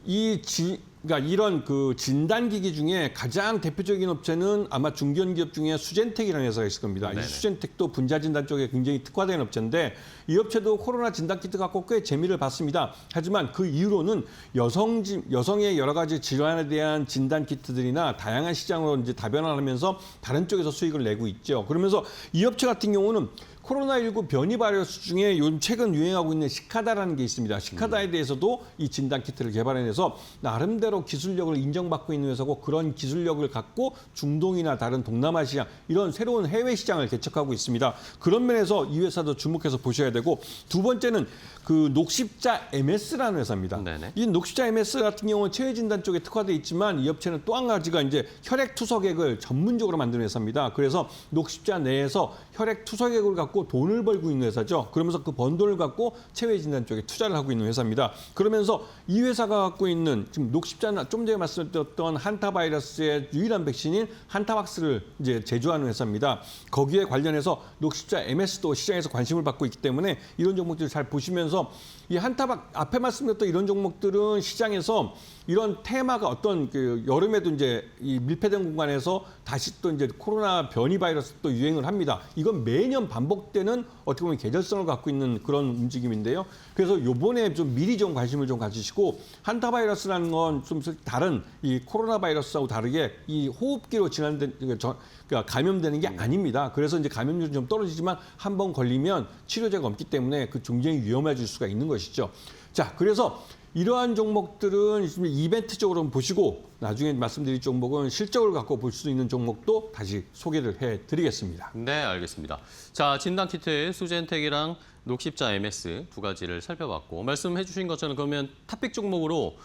그러니까 이런 진단기기 중에 가장 대표적인 업체는 아마 중견기업 중에 수젠텍이라는 회사가 있을 겁니다. 네네. 이 수젠텍도 분자진단 쪽에 굉장히 특화된 업체인데 이 업체도 코로나 진단키트 갖고 꽤 재미를 봤습니다. 하지만 그 이후로는 여성의 여러 가지 질환에 대한 진단키트들이나 다양한 시장으로 이제 다변화하면서 다른 쪽에서 수익을 내고 있죠. 그러면서 이 업체 같은 경우는 코로나19 변이 바이러스 중에 요즘 최근 유행하고 있는 시카다라는 게 있습니다. 시카다에 대해서도 이 진단 키트를 개발해내서 나름대로 기술력을 인정받고 있는 회사고 그런 기술력을 갖고 중동이나 다른 동남아 시장 이런 새로운 해외 시장을 개척하고 있습니다. 그런 면에서 이 회사도 주목해서 보셔야 되고 두 번째는 그 녹십자 MS라는 회사입니다. 네네. 이 녹십자 MS 같은 경우는 체외 진단 쪽에 특화돼 있지만 이 업체는 또 한 가지가 이제 혈액 투석액을 전문적으로 만드는 회사입니다. 그래서 녹십자 내에서 혈액 투석액을 갖고 돈을 벌고 있는 회사죠. 그러면서 그 번 돈을 갖고 체외 진단 쪽에 투자를 하고 있는 회사입니다. 그러면서 이 회사가 갖고 있는 지금 녹십자 좀 전에 말씀드렸던 한타 바이러스의 유일한 백신인 한타박스를 이제 제조하는 회사입니다. 거기에 관련해서 녹십자 MS도 시장에서 관심을 받고 있기 때문에 이런 종목들을 잘 보시면서 이 한타박 앞에 말씀드렸던 이런 종목들은 시장에서 이런 테마가 어떤 그 여름에도 이제 이 밀폐된 공간에서 다시 또 이제 코로나 변이 바이러스 또 유행을 합니다. 이건 매년 반복되는 어떻게 보면 계절성을 갖고 있는 그런 움직임인데요. 그래서 요번에 좀 미리 좀 관심을 좀 가지시고 한타 바이러스라는 건 좀 다른 이 코로나 바이러스하고 다르게 이 호흡기로 그러니까 감염되는 게 아닙니다. 그래서 이제 감염률이 좀 떨어지지만 한 번 걸리면 치료제가 없기 때문에 그 굉장히 위험해질 수가 있는 것이죠. 자, 그래서 이러한 종목들은 이벤트적으로 보시고 나중에 말씀드릴 종목은 실적을 갖고 볼 수 있는 종목도 다시 소개를 해드리겠습니다. 네, 알겠습니다. 자, 진단키트 수젠텍이랑 녹십자 MS 두 가지를 살펴봤고 말씀해 주신 것처럼 그러면 탑픽 종목으로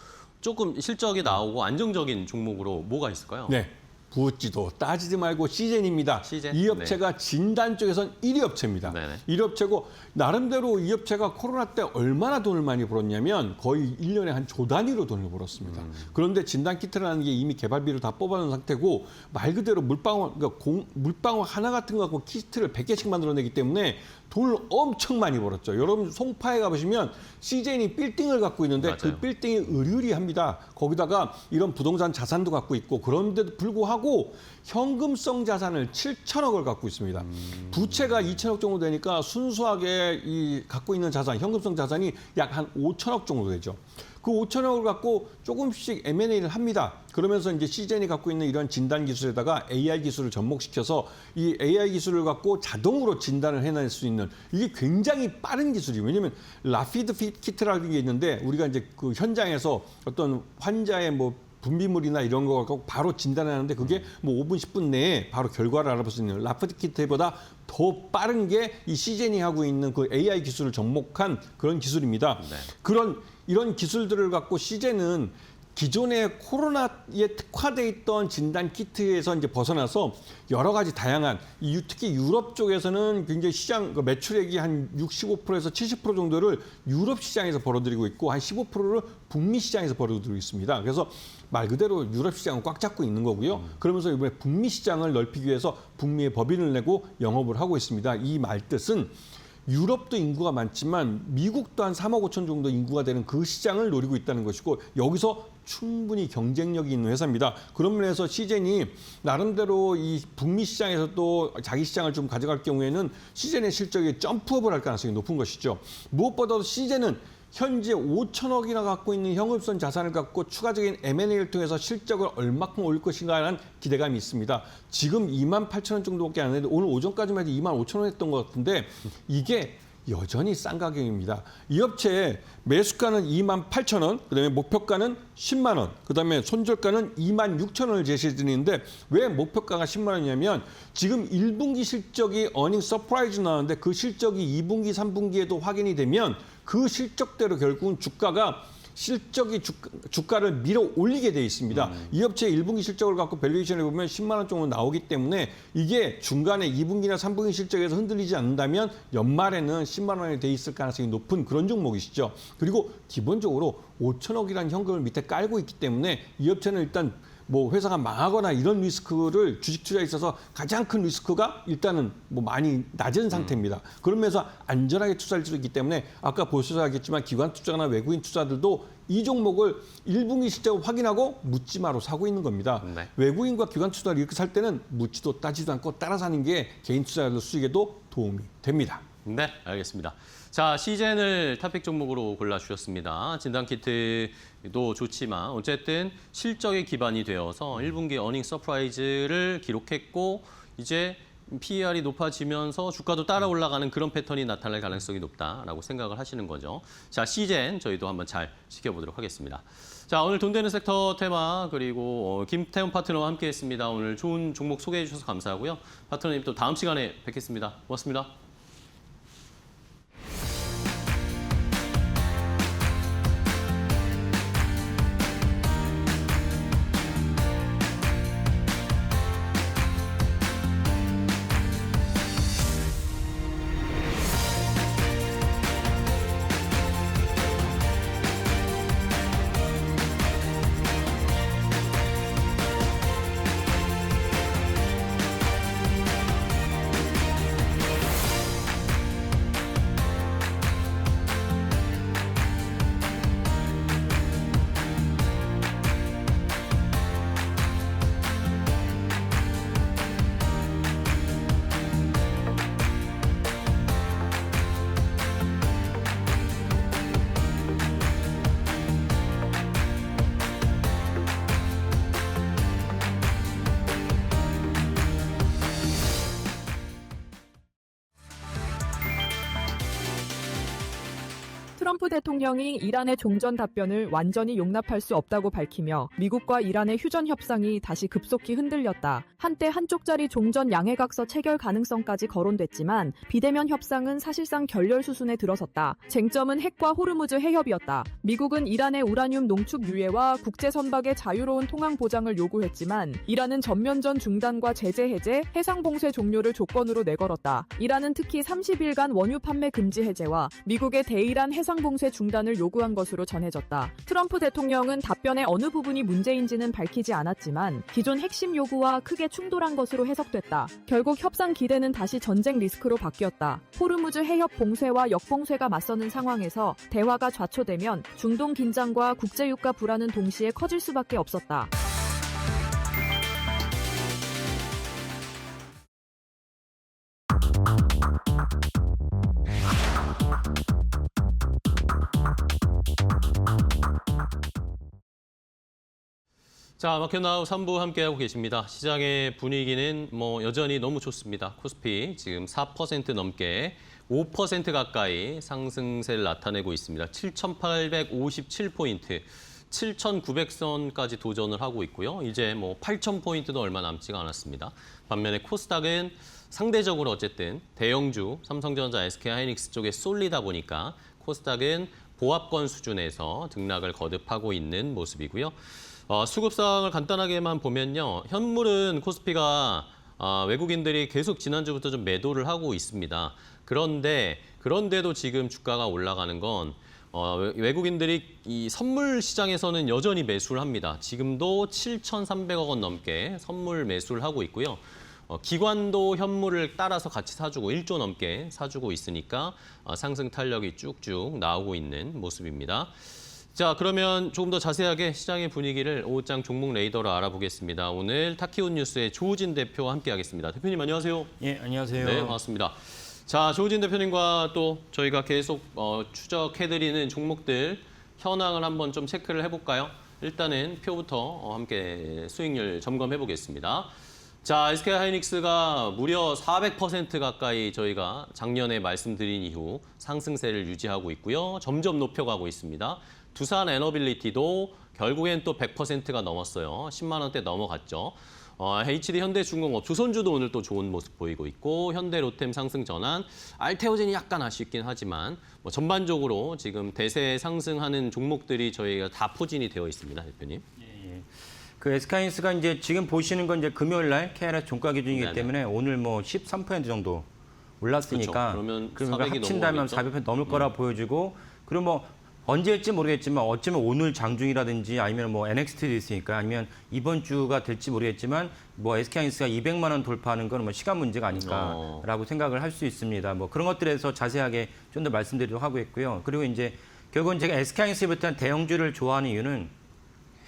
조금 실적이 나오고 안정적인 종목으로 뭐가 있을까요? 네. 부지도 따지지 말고 시젠입니다. 시젠? 이 업체가 진단 쪽에선 1위 업체입니다. 네네. 1위 업체고 나름대로 이 업체가 코로나 때 얼마나 돈을 많이 벌었냐면 거의 1년에 한 조 단위로 돈을 벌었습니다. 그런데 진단 키트라는 게 이미 개발비를 다 뽑아놓은 상태고 말 그대로 물방울, 그러니까 물방울 하나 같은 거 갖고 키트를 100개씩 만들어내기 때문에 돈을 엄청 많이 벌었죠. 여러분 송파에 가보시면 시젠이 빌딩을 갖고 있는데 맞아요. 그 빌딩이 으리으리합니다. 거기다가 이런 부동산 자산도 갖고 있고 그런데도 불구하고 현금성 자산을 7천억을 갖고 있습니다. 부채가 2천억 정도 되니까 순수하게 이 갖고 있는 자산, 현금성 자산이 약 한 5천억 정도 되죠. 그 5천억을 갖고 조금씩 M&A를 합니다. 그러면서 이제 시젠이 갖고 있는 이런 진단 기술에다가 AI 기술을 접목시켜서 이 AI 기술을 갖고 자동으로 진단을 해낼 수 있는 이게 굉장히 빠른 기술이에요. 왜냐하면 라피드 키트라는 게 있는데 우리가 이제 그 현장에서 어떤 환자의 뭐 분비물이나 이런 거 갖고 바로 진단하는데 그게 뭐 5분, 10분 내에 바로 결과를 알아볼 수 있는 라피드 키트보다 더 빠른 게 이 시젠이 하고 있는 그 AI 기술을 접목한 그런 기술입니다. 네. 이런 기술들을 갖고 시젠은 기존의 코로나에 특화돼 있던 진단 키트에서 이제 벗어나서 여러 가지 다양한 특히 유럽 쪽에서는 굉장히 시장 매출액이 한 65%에서 70% 정도를 유럽 시장에서 벌어들이고 있고 한 15%를 북미 시장에서 벌어들이고 있습니다. 그래서 말 그대로 유럽 시장은 꽉 잡고 있는 거고요. 그러면서 이번에 북미 시장을 넓히기 위해서 북미에 법인을 내고 영업을 하고 있습니다. 이 말뜻은 유럽도 인구가 많지만 미국도 한 3억 5천 정도 인구가 되는 그 시장을 노리고 있다는 것이고 여기서 충분히 경쟁력이 있는 회사입니다. 그런 면에서 시젠이 나름대로 이 북미 시장에서도 자기 시장을 좀 가져갈 경우에는 시젠의 실적이 점프업을 할 가능성이 높은 것이죠. 무엇보다도 시젠은 현재 5천억이나 갖고 있는 현금성 자산을 갖고 추가적인 M&A를 통해서 실적을 얼마큼 올릴 것인가라는 기대감이 있습니다. 지금 28,000원 정도밖에 안 했는데 오늘 오전까지만 해도 25,000원 했던 것 같은데 이게 여전히 싼 가격입니다. 이 업체의 매수가는 28,000원, 그다음에 목표가는 10만 원, 그다음에 손절가는 26,000원을 제시해 드리는데 왜 목표가가 10만 원이냐면 지금 1분기 실적이 어닝 서프라이즈 나왔는데 그 실적이 2분기, 3분기에도 확인이 되면 그 실적대로 결국은 주가를 밀어 올리게 돼 있습니다. 이 업체의 1분기 실적을 갖고 밸류에이션을 보면 10만 원 정도 나오기 때문에 이게 중간에 2분기나 3분기 실적에서 흔들리지 않는다면 연말에는 10만 원이 돼 있을 가능성이 높은 그런 종목이시죠. 그리고 기본적으로 5천억이라는 현금을 밑에 깔고 있기 때문에 이 업체는 일단 뭐 회사가 망하거나 이런 리스크를 주식 투자에 있어서 가장 큰 리스크가 일단은 뭐 많이 낮은 상태입니다. 그러면서 안전하게 투자할 수 있기 때문에 아까 보셔야겠지만 기관 투자나 외국인 투자들도 이 종목을 1분기 실적을 확인하고 묻지마로 사고 있는 겁니다. 네. 외국인과 기관 투자를 이렇게 살 때는 묻지도 따지도 않고 따라 사는 게 개인 투자자들 수익에도 도움이 됩니다. 네, 알겠습니다. 자, 시젠을 탑픽 종목으로 골라주셨습니다. 진단키트도 좋지만 어쨌든 실적에 기반이 되어서 1분기 어닝 서프라이즈를 기록했고 이제 PER이 높아지면서 주가도 따라 올라가는 그런 패턴이 나타날 가능성이 높다라고 생각을 하시는 거죠. 자, 시젠 저희도 한번 잘 지켜보도록 하겠습니다. 자, 오늘 돈 되는 섹터 테마 그리고 김태훈 파트너와 함께했습니다. 오늘 좋은 종목 소개해 주셔서 감사하고요. 파트너님 또 다음 시간에 뵙겠습니다. 고맙습니다. 트럼프 대통령이 이란의 종전 답변을 완전히 용납할 수 없다고 밝히며 미국과 이란의 휴전 협상이 다시 급속히 흔들렸다. 한때 한쪽짜리 종전 양해각서 체결 가능성까지 거론됐지만 비대면 협상은 사실상 결렬 수순에 들어섰다. 쟁점은 핵과 호르무즈 해협이었다. 미국은 이란의 우라늄 농축 유예와 국제 선박의 자유로운 통항 보장을 요구했지만 이란은 전면전 중단과 제재 해제, 해상 봉쇄 종료를 조건으로 내걸었다. 이란은 특히 30일간 원유 판매 금지 해제와 미국의 대이란 해상 봉쇄 중단을 요구한 것으로 전해졌다. 트럼프 대통령은 답변의 어느 부분이 문제인지는 밝히지 않았지만 기존 핵심 요구와 크게 충돌한 것으로 해석됐다. 결국 협상 기대는 다시 전쟁 리스크로 바뀌었다. 호르무즈 해협 봉쇄와 역봉쇄가 맞서는 상황에서 대화가 좌초되면 중동 긴장과 국제유가 불안은 동시에 커질 수밖에 없었다. 자, 마켓나우 3부 함께하고 계십니다. 시장의 분위기는 여전히 너무 좋습니다. 코스피 지금 4% 넘게 5% 가까이 상승세를 나타내고 있습니다. 7,857포인트, 7,900선까지 도전을 하고 있고요. 이제 8,000포인트도 얼마 남지가 않았습니다. 반면에 코스닥은 상대적으로 어쨌든 대형주, 삼성전자, SK하이닉스 쪽에 쏠리다 보니까 코스닥은 보합권 수준에서 등락을 거듭하고 있는 모습이고요. 수급상을 간단하게만 보면요. 현물은 코스피가 외국인들이 계속 지난주부터 좀 매도를 하고 있습니다. 그런데도 지금 주가가 올라가는 건 외국인들이 이 선물 시장에서는 여전히 매수를 합니다. 지금도 7,300억 원 넘게 선물 매수를 하고 있고요. 기관도 현물을 따라서 같이 사주고 1조 넘게 사주고 있으니까 상승 탄력이 쭉쭉 나오고 있는 모습입니다. 자, 그러면 조금 더 자세하게 시장의 분위기를 오후장 종목 레이더로 알아보겠습니다. 오늘 타키온 뉴스의 조우진 대표와 함께하겠습니다. 대표님 안녕하세요. 예, 안녕하세요. 네, 반갑습니다. 자, 조우진 대표님과 또 저희가 계속 추적해드리는 종목들 현황을 한번 좀 체크를 해볼까요? 일단은 표부터 함께 수익률 점검해보겠습니다. 자, SK하이닉스가 무려 400% 가까이 저희가 작년에 말씀드린 이후 상승세를 유지하고 있고요. 점점 높여가고 있습니다. 두산 에너빌리티도 결국엔 또 100%가 넘었어요. 10만 원대 넘어갔죠. HD 현대중공업, 조선주도 오늘 또 좋은 모습 보이고 있고 현대 로템 상승 전환, 알테오젠이 약간 아쉽긴 하지만 전반적으로 지금 대세 상승하는 종목들이 저희가 다 포진이 되어 있습니다, 대표님. 그 SK하이닉스가 이제 지금 보시는 건 이제 금요일 날 KRS 종가 기준이기 네네. 때문에 오늘 13% 정도 올랐으니까 그렇죠. 그러면 그걸 400이 합친다면 넘어가겠죠? 400% 넘을 거라 보여지고 그리고 언제일지 모르겠지만 어쩌면 오늘 장중이라든지 아니면 NXT도 있으니까 아니면 이번 주가 될지 모르겠지만 SK하이닉스가 200만 원 돌파하는 건 시간 문제가 아닐까라고 생각을 할 수 있습니다. 그런 것들에서 자세하게 좀 더 말씀드리도록 하고 있고요. 그리고 이제 결국은 제가 SK하이닉스에 비롯한 대형주를 좋아하는 이유는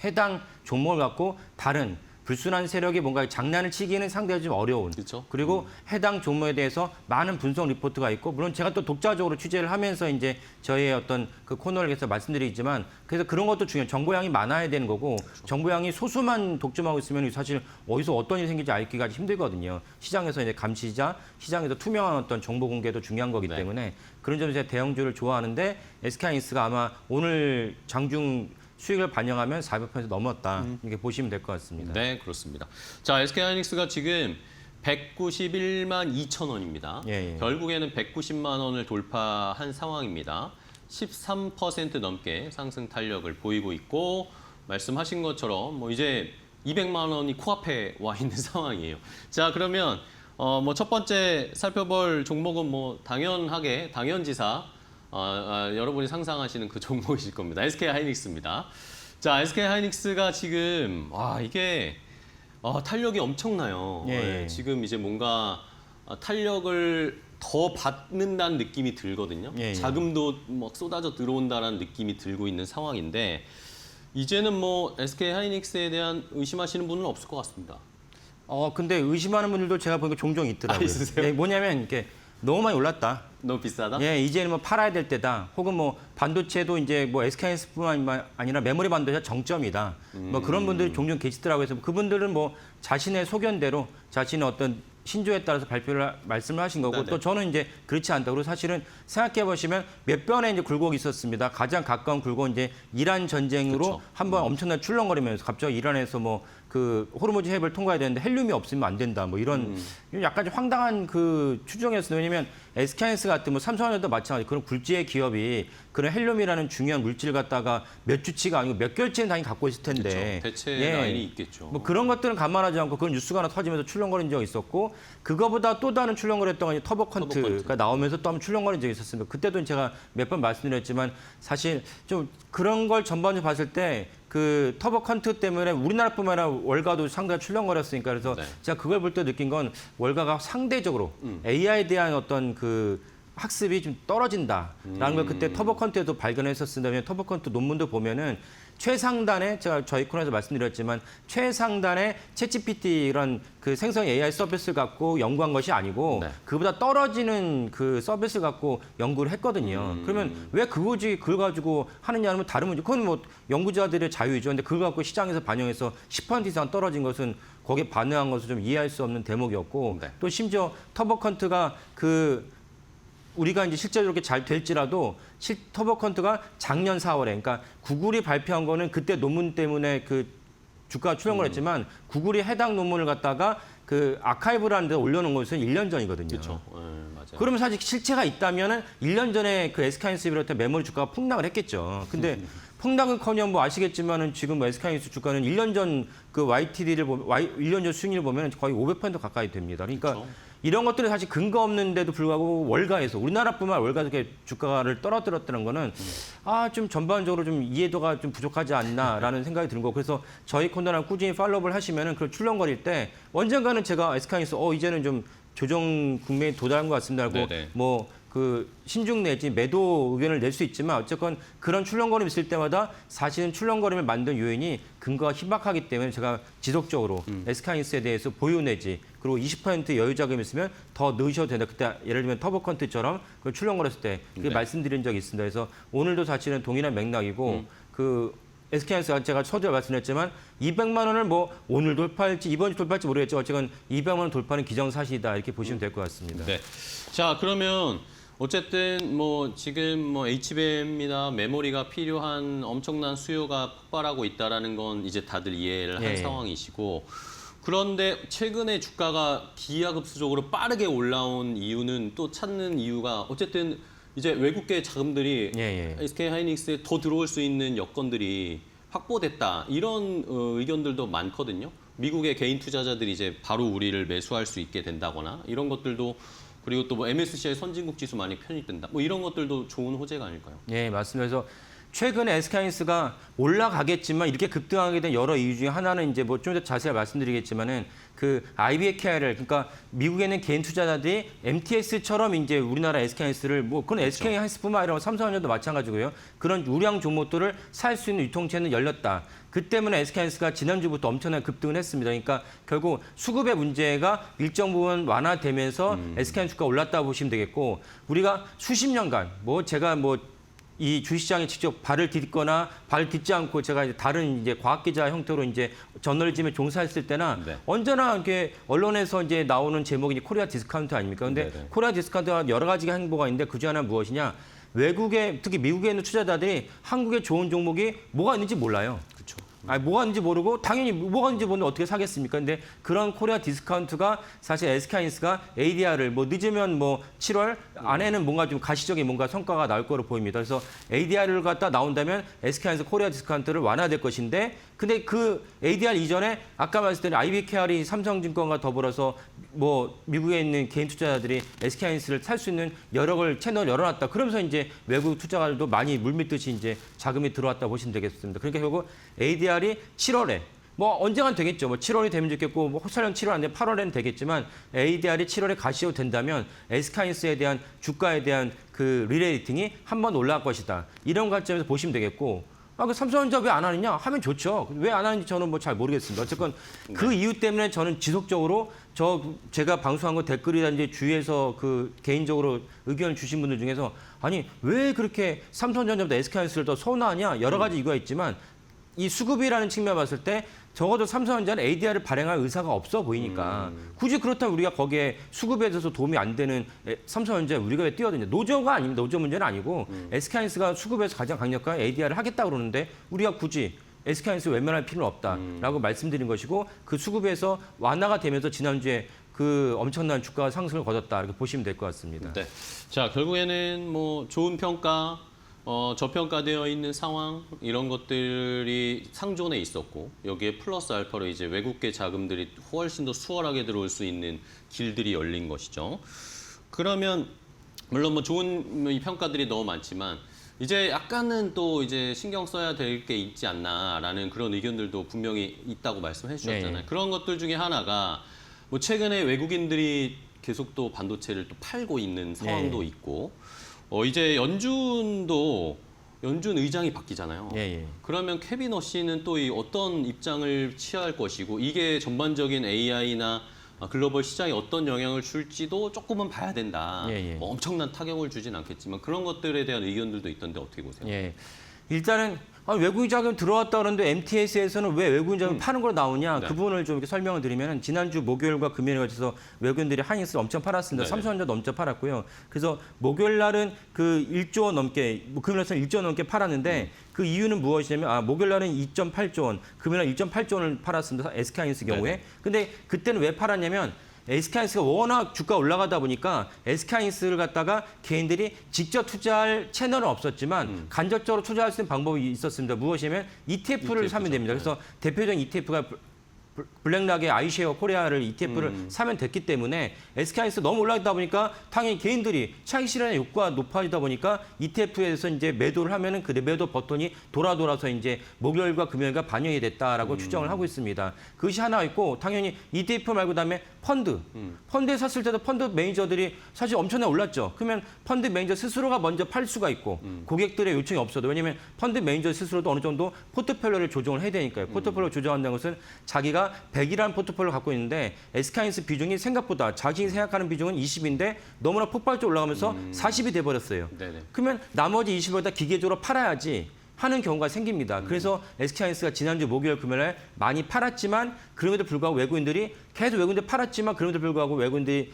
해당 종목을 갖고 다른 불순한 세력이 뭔가 장난을 치기는 상당히 좀 어려운. 그렇죠. 그리고 해당 종목에 대해서 많은 분석 리포트가 있고 물론 제가 또 독자적으로 취재를 하면서 이제 저희의 어떤 그 코너를 위해서 말씀드리지만 그래서 그런 것도 중요해요. 정보량이 많아야 되는 거고 정보량이 소수만 독점하고 있으면 사실 어디서 어떤 일이 생길지 알기가 힘들거든요. 시장에서 이제 감시자, 시장에서 투명한 어떤 정보 공개도 중요한 거기 네. 때문에 그런 점에서 제가 대형주를 좋아하는데 SK하이닉스가 아마 오늘 장중 수익을 반영하면 400% 넘었다. 이렇게 보시면 될 것 같습니다. 네, 그렇습니다. 자, SK하이닉스가 지금 191만 2천 원입니다. 예, 예. 결국에는 190만 원을 돌파한 상황입니다. 13% 넘게 상승 탄력을 보이고 있고 말씀하신 것처럼 뭐 이제 200만 원이 코앞에 와 있는 상황이에요. 자, 그러면 뭐 첫 번째 살펴볼 종목은 뭐 당연하게 당연지사 여러분이 상상하시는 그 종목이실 겁니다. SK하이닉스입니다. 자, SK하이닉스가 지금 와 이게 탄력이 엄청나요. 예. 지금 이제 뭔가 탄력을 더 받는다는 느낌이 들거든요. 예. 자금도 막 쏟아져 들어온다는 느낌이 들고 있는 상황인데 이제는 뭐 SK하이닉스에 대한 의심하시는 분은 없을 것 같습니다. 근데 의심하는 분들도 제가 보니까 종종 있더라고요. 있으세요? 예, 뭐냐면 이렇게 너무 많이 올랐다. 너무 비싸다? 예, 이제는 뭐 팔아야 될 때다. 혹은 뭐 반도체도 이제 뭐 SK하이닉스뿐만 아니라 메모리 반도체 정점이다. 뭐 그런 분들이 종종 계시더라고요. 그래서 그분들은 뭐 자신의 소견대로 자신의 어떤 신조에 따라서 발표를 말씀을 하신 거고 네네. 또 저는 이제 그렇지 않다고 사실은 생각해 보시면 몇 번의 이제 굴곡이 있었습니다. 가장 가까운 굴곡은 이제 이란 전쟁으로 그렇죠. 한번 엄청나게 출렁거리면서 갑자기 이란에서 뭐 그 호르무즈 해협을 통과해야 되는데 헬륨이 없으면 안 된다. 뭐 이런 약간 좀 황당한 그 추정이었어요. 왜냐면 SK하이닉스 같은 뭐 삼성전자도 마찬가지 그런 굴지의 기업이 그런 헬륨이라는 중요한 물질 갖다가 몇 주치가 아니고 몇 개월치는 당연히 갖고 있을 텐데 그렇죠. 대체 라인이 있겠죠. 뭐 그런 것들은 감안하지 않고 그런 뉴스가 하나 터지면서 출렁거린 적이 있었고 그거보다 또 다른 출렁거렸던 건 터보컨트가 나오면서 또 한번 출렁거린 적이 있었습니다. 그때도 제가 몇 번 말씀드렸지만 사실 좀 그런 걸 전반적으로 봤을 때 그 터보컨트 때문에 우리나라뿐만 아니라 월가도 상당히 출렁거렸으니까 그래서 네. 제가 그걸 볼 때 느낀 건 월가가 상대적으로 AI에 대한 어떤 그 학습이 좀 떨어진다라는 걸 그때 터보컨트에도 발견했었습니다. 왜냐하면 터보컨트 논문도 보면은 최상단의 제가 저희 코너에서 말씀드렸지만 최상단의 챗GPT 이런 그 생성 AI 서비스를 갖고 연구한 것이 아니고 네. 그보다 떨어지는 그 서비스를 갖고 연구를 했거든요. 그러면 왜 그걸 가지고 하느냐면 다른 문제. 그건 뭐 연구자들의 자유이죠. 근데 그걸 갖고 시장에서 반영해서 10% 이상 떨어진 것은 거기에 반응한 것을 좀 이해할 수 없는 대목이었고 네. 또 심지어 터보컨트가 그 우리가 이제 실제로 이렇게 잘 될지라도 터보컨트가 작년 4월에 그러니까 구글이 발표한 거는 그때 논문 때문에 그 주가가 출렁을 했지만 구글이 해당 논문을 갖다가 그 아카이브라는 데 올려놓은 것은 1년 전이거든요. 그렇죠. 맞아요. 그러면 사실 실체가 있다면은 1년 전에 그 SK하이닉스 비롯해 메모리 주가가 폭락을 했겠죠. 근데 폭락은커녕 뭐 아시겠지만은 지금 SK하이닉스 주가는 1년 전 그 YTD를 보면 1년 전 수익률을 보면 거의 500% 가까이 됩니다. 그러니까 그렇죠. 이런 것들이 사실 근거 없는데도 불구하고 월가에서 우리나라뿐만 아니라 월가에서 이렇게 주가를 떨어뜨렸다는 거는 좀 전반적으로 좀 이해도가 좀 부족하지 않나라는 생각이 드는 거고 그래서 저희 코너랑 꾸준히 팔로우를 하시면은 그런 출렁거릴 때 언젠가는 제가 SK하이닉스 이제는 좀 조정 국면에 도달한 것 같습니다. 하고 네네. 뭐 그 신중 내지 매도 의견을 낼 수 있지만 어쨌건 그런 출렁거림이 있을 때마다 사실은 출렁거림을 만든 요인이 근거가 희박하기 때문에 제가 지속적으로 SK하이닉스에 대해서 보유 내지 그리고 20% 여유 자금이 있으면 더 넣으셔도 된다. 그때 예를 들면 터보컨트처럼 그 출렁거렸을 때 그게 네. 말씀드린 적이 있습니다. 그래서 오늘도 사실은 동일한 맥락이고 그 SK하이닉스가 제가 처음에 말씀드렸지만 200만 원을 뭐 오늘 돌파할지 이번 주 돌파할지 모르겠죠. 어쨌건 200만 원 돌파는 기정사실이다 이렇게 보시면 될 것 같습니다. 네. 자, 그러면 어쨌든 뭐 지금 뭐 HBM이나 메모리가 필요한 엄청난 수요가 폭발하고 있다라는 건 이제 다들 이해를 한 예. 상황이시고 그런데 최근에 주가가 기하급수적으로 빠르게 올라온 이유는 또 찾는 이유가 어쨌든 이제 외국계 자금들이 예. SK하이닉스에 더 들어올 수 있는 여건들이 확보됐다 이런 의견들도 많거든요. 미국의 개인 투자자들이 이제 바로 우리를 매수할 수 있게 된다거나 이런 것들도 그리고 또 뭐 MSCI 선진국 지수 많이 편입된다. 뭐 이런 것들도 좋은 호재가 아닐까요? 예, 맞습니다. 그래서 최근에 SK하이닉스가 올라가겠지만 이렇게 급등하게 된 여러 이유 중에 하나는 이제 뭐 좀 더 자세히 말씀드리겠지만은 그 IBKR을 그러니까 미국에 있는 개인 투자자들이 MTS처럼 이제 우리나라 SK하이닉스를 뭐 그건 SK하이닉스뿐만 아니라 삼성전자도 마찬가지고요. 그런 우량 종목들을 살 수 있는 유통체는 열렸다. 그 때문에 SK하이닉스가 지난주부터 엄청나게 급등을 했습니다. 그러니까 결국 수급의 문제가 일정 부분 완화되면서 SK하이닉스 주가가 올랐다고 보시면 되겠고 우리가 수십 년간 제가 이 주식시장에 직접 발을 딛거나 발을 딛지 않고 제가 이제 다른 이제 과학기자 형태로 이제 저널리즘에 종사했을 때나 네. 언제나 이렇게 언론에서 이제 나오는 제목이 코리아 디스카운트 아닙니까? 근데 네네. 코리아 디스카운트가 여러 가지 행보가 있는데 그중 하나는 무엇이냐? 외국에 특히 미국에 있는 투자자들이 한국에 좋은 종목이 뭐가 있는지 몰라요. 그렇죠. 아니, 뭐가 있는지 모르고 당연히 뭐가 있는지 모르는데 어떻게 사겠습니까? 근데 그런 코리아 디스카운트가 사실 SK하이닉스가 ADR을 늦으면 7월 안에는 뭔가 좀 가시적인 뭔가 성과가 나올 거로 보입니다. 그래서 ADR을 갖다 나온다면 SK하이닉스 코리아 디스카운트를 완화될 것인데 근데 그 ADR 이전에 아까 말씀드린 IBKR이 삼성증권과 더불어서 미국에 있는 개인 투자자들이 SK하이닉스를 살 수 있는 여러 채널을 열어놨다. 그러면서 이제 외국 투자자들도 많이 물밀듯이 이제 자금이 들어왔다 보시면 되겠습니다. 그러니까 결국 ADR이 7월에 언젠간 되겠죠. 7월이 되면 좋겠고 설령 7월 안 되면 8월에는 되겠지만 ADR이 7월에 가시로 된다면 SK하이닉스에 대한 주가에 대한 그 리레이팅이 한번 올라갈 것이다. 이런 관점에서 보시면 되겠고 그 삼성전자 왜 안 하느냐 하면 좋죠. 왜 안 하는지 저는 잘 모르겠습니다. 어쨌건 그 이유 때문에 저는 지속적으로 제가 방송한 거 댓글이라든지 주위에서 그 개인적으로 의견을 주신 분들 중에서 아니 왜 그렇게 삼성전자보다 SK하이닉스를 더 선호하냐 여러 가지 이유가 있지만 이 수급이라는 측면을 봤을 때 적어도 삼성전자는 ADR을 발행할 의사가 없어 보이니까 굳이 그렇다면 우리가 거기에 수급에 대해서 도움이 안 되는 삼성전자에 우리가 왜 뛰어드냐. 노조가 아닙니다. 노조 문제는 아니고 SK하이닉스가 수급에서 가장 강력한 ADR을 하겠다고 그러는데 우리가 굳이 SK하이닉스 외면할 필요는 없다라고 말씀드린 것이고 그 수급에서 완화가 되면서 지난주에 그 엄청난 주가 상승을 거뒀다 이렇게 보시면 될 것 같습니다. 네. 자, 결국에는 좋은 평가 저평가되어 있는 상황 이런 것들이 상존에 있었고 여기에 플러스 알파로 이제 외국계 자금들이 훨씬 더 수월하게 들어올 수 있는 길들이 열린 것이죠. 그러면 물론 좋은 이 평가들이 너무 많지만 이제 약간은 또 이제 신경 써야 될 게 있지 않나라는 그런 의견들도 분명히 있다고 말씀해 주셨잖아요. 네. 그런 것들 중에 하나가 최근에 외국인들이 계속 또 반도체를 또 팔고 있는 상황도 네. 있고 이제 연준 의장이 바뀌잖아요. 예. 그러면 케빈 어시는 또 어떤 입장을 취할 것이고 이게 전반적인 AI나 글로벌 시장에 어떤 영향을 줄지도 조금은 봐야 된다. 예. 엄청난 타격을 주진 않겠지만 그런 것들에 대한 의견들도 있던데 어떻게 보세요? 예. 일단은 외국인 자금 들어왔다 그러는데 MTS에서는 왜 외국인 자금 파는 걸로 나오냐 네. 그 부분을 좀 이렇게 설명을 드리면 지난주 목요일과 금요일에 걸쳐서 외국인들이 하이닉스를 엄청 팔았습니다. 네네. 삼성전자도 엄청 팔았고요. 그래서 목요일 날은 그 1조 원 넘게 금요일 날은 1조 원 넘게 팔았는데 그 이유는 무엇이냐면 목요일 날은 2.8조 원, 금요일 날 2.8조 원을 팔았습니다. SK하이닉스 경우에. 네네. 근데 그때는 왜 팔았냐면 SK하이닉스가 워낙 주가 올라가다 보니까 SK하이닉스를 갖다가 개인들이 직접 투자할 채널은 없었지만 간접적으로 투자할 수 있는 방법이 있었습니다. 무엇이냐면 ETF를 사면 됩니다. 그래서 대표적인 ETF가 블랙락의 아이쉐어 코리아를 ETF를 사면 됐기 때문에 SK하이닉스 너무 올라가다 보니까 당연히 개인들이 차익 실현의 욕구가 높아지다 보니까 ETF에서 이제 매도를 하면은 그 매도 버튼이 돌아서 이제 목요일과 금요일과 반영이 됐다라고 추정을 하고 있습니다. 그것이 하나 있고 당연히 ETF 말고 그다음에 펀드에 샀을 때도 펀드 매니저들이 사실 엄청나게 올랐죠. 그러면 펀드 매니저 스스로가 먼저 팔 수가 있고 고객들의 요청이 없어도 왜냐하면 펀드 매니저 스스로도 어느 정도 포트폴리오를 조정을 해야 되니까요. 포트폴리오 조정한다는 것은 자기가 100이라는 포트폴리오를 갖고 있는데 SK하이닉스 비중이 생각보다 자신이 생각하는 비중은 20인데 너무나 폭발적으로 올라가면서 40이 돼버렸어요. 네네. 그러면 나머지 20을 다 기계적으로 팔아야지 하는 경우가 생깁니다. 그래서 SK하이닉스가 지난주 목요일 금요일에 많이 팔았지만 그럼에도 불구하고 외국인들이 계속 외국인들 팔았지만 그럼에도 불구하고 외국인들이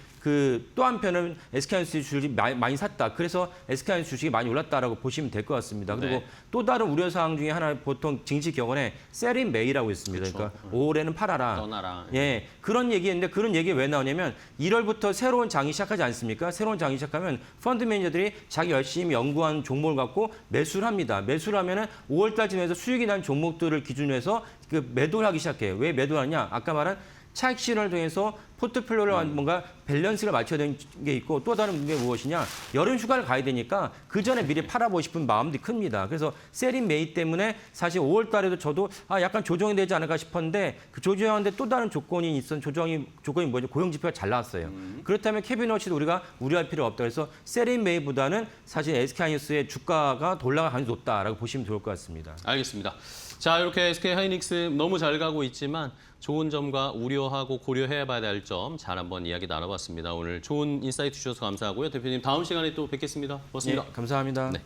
또 한편은 SK하이닉스 주식이 많이 샀다. 그래서 SK하이닉스 주식이 많이 올랐다라고 보시면 될 것 같습니다. 그리고 네. 또 다른 우려 사항 중에 하나 보통 증시 격언에 셀인 메이라고 있습니다. 그쵸. 그러니까 5월에는 팔아라. 떠나라. 예, 그런 얘기인데 그런 얘기 왜 나오냐면 1월부터 새로운 장이 시작하지 않습니까? 새로운 장이 시작하면 펀드 매니저들이 자기 열심히 연구한 종목을 갖고 매수를 합니다. 매수를 하면은 5월 달쯤에서 수익이 난 종목들을 기준으로 해서 그 매도를 하기 시작해요. 왜 매도를 하냐? 아까 말한 차익 실현을 통해서 포트폴리오를 뭔가 밸런스를 맞춰야 되는 게 있고 또 다른 게 무엇이냐. 여름 휴가를 가야 되니까 그 전에 미리 팔아보고 싶은 마음들이 큽니다. 그래서 셀인 메이 때문에 사실 5월 달에도 저도 약간 조정이 되지 않을까 싶었는데 그 조정하는데 또 다른 조건이 있었는 조건이 뭐죠? 고용 지표가 잘 나왔어요. 그렇다면 케빈 워시도 우리가 우려할 필요 없다. 그래서 셀인 메이보다는 사실 SK하이닉스의 주가가 더 올라갈 가능성이 높다라고 보시면 좋을 것 같습니다. 알겠습니다. 자, 이렇게 SK하이닉스 너무 잘 가고 있지만 좋은 점과 우려하고 고려해야 봐야 될 점 잘 한번 이야기 나눠봤습니다. 오늘 좋은 인사이트 주셔서 감사하고요. 대표님 다음 시간에 또 뵙겠습니다. 고맙습니다. 네, 감사합니다. 네.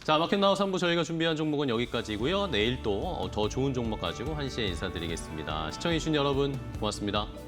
자, 마켓나우 3부 저희가 준비한 종목은 여기까지고요. 내일 또 더 좋은 종목 가지고 1시에 인사드리겠습니다. 시청해주신 여러분 고맙습니다.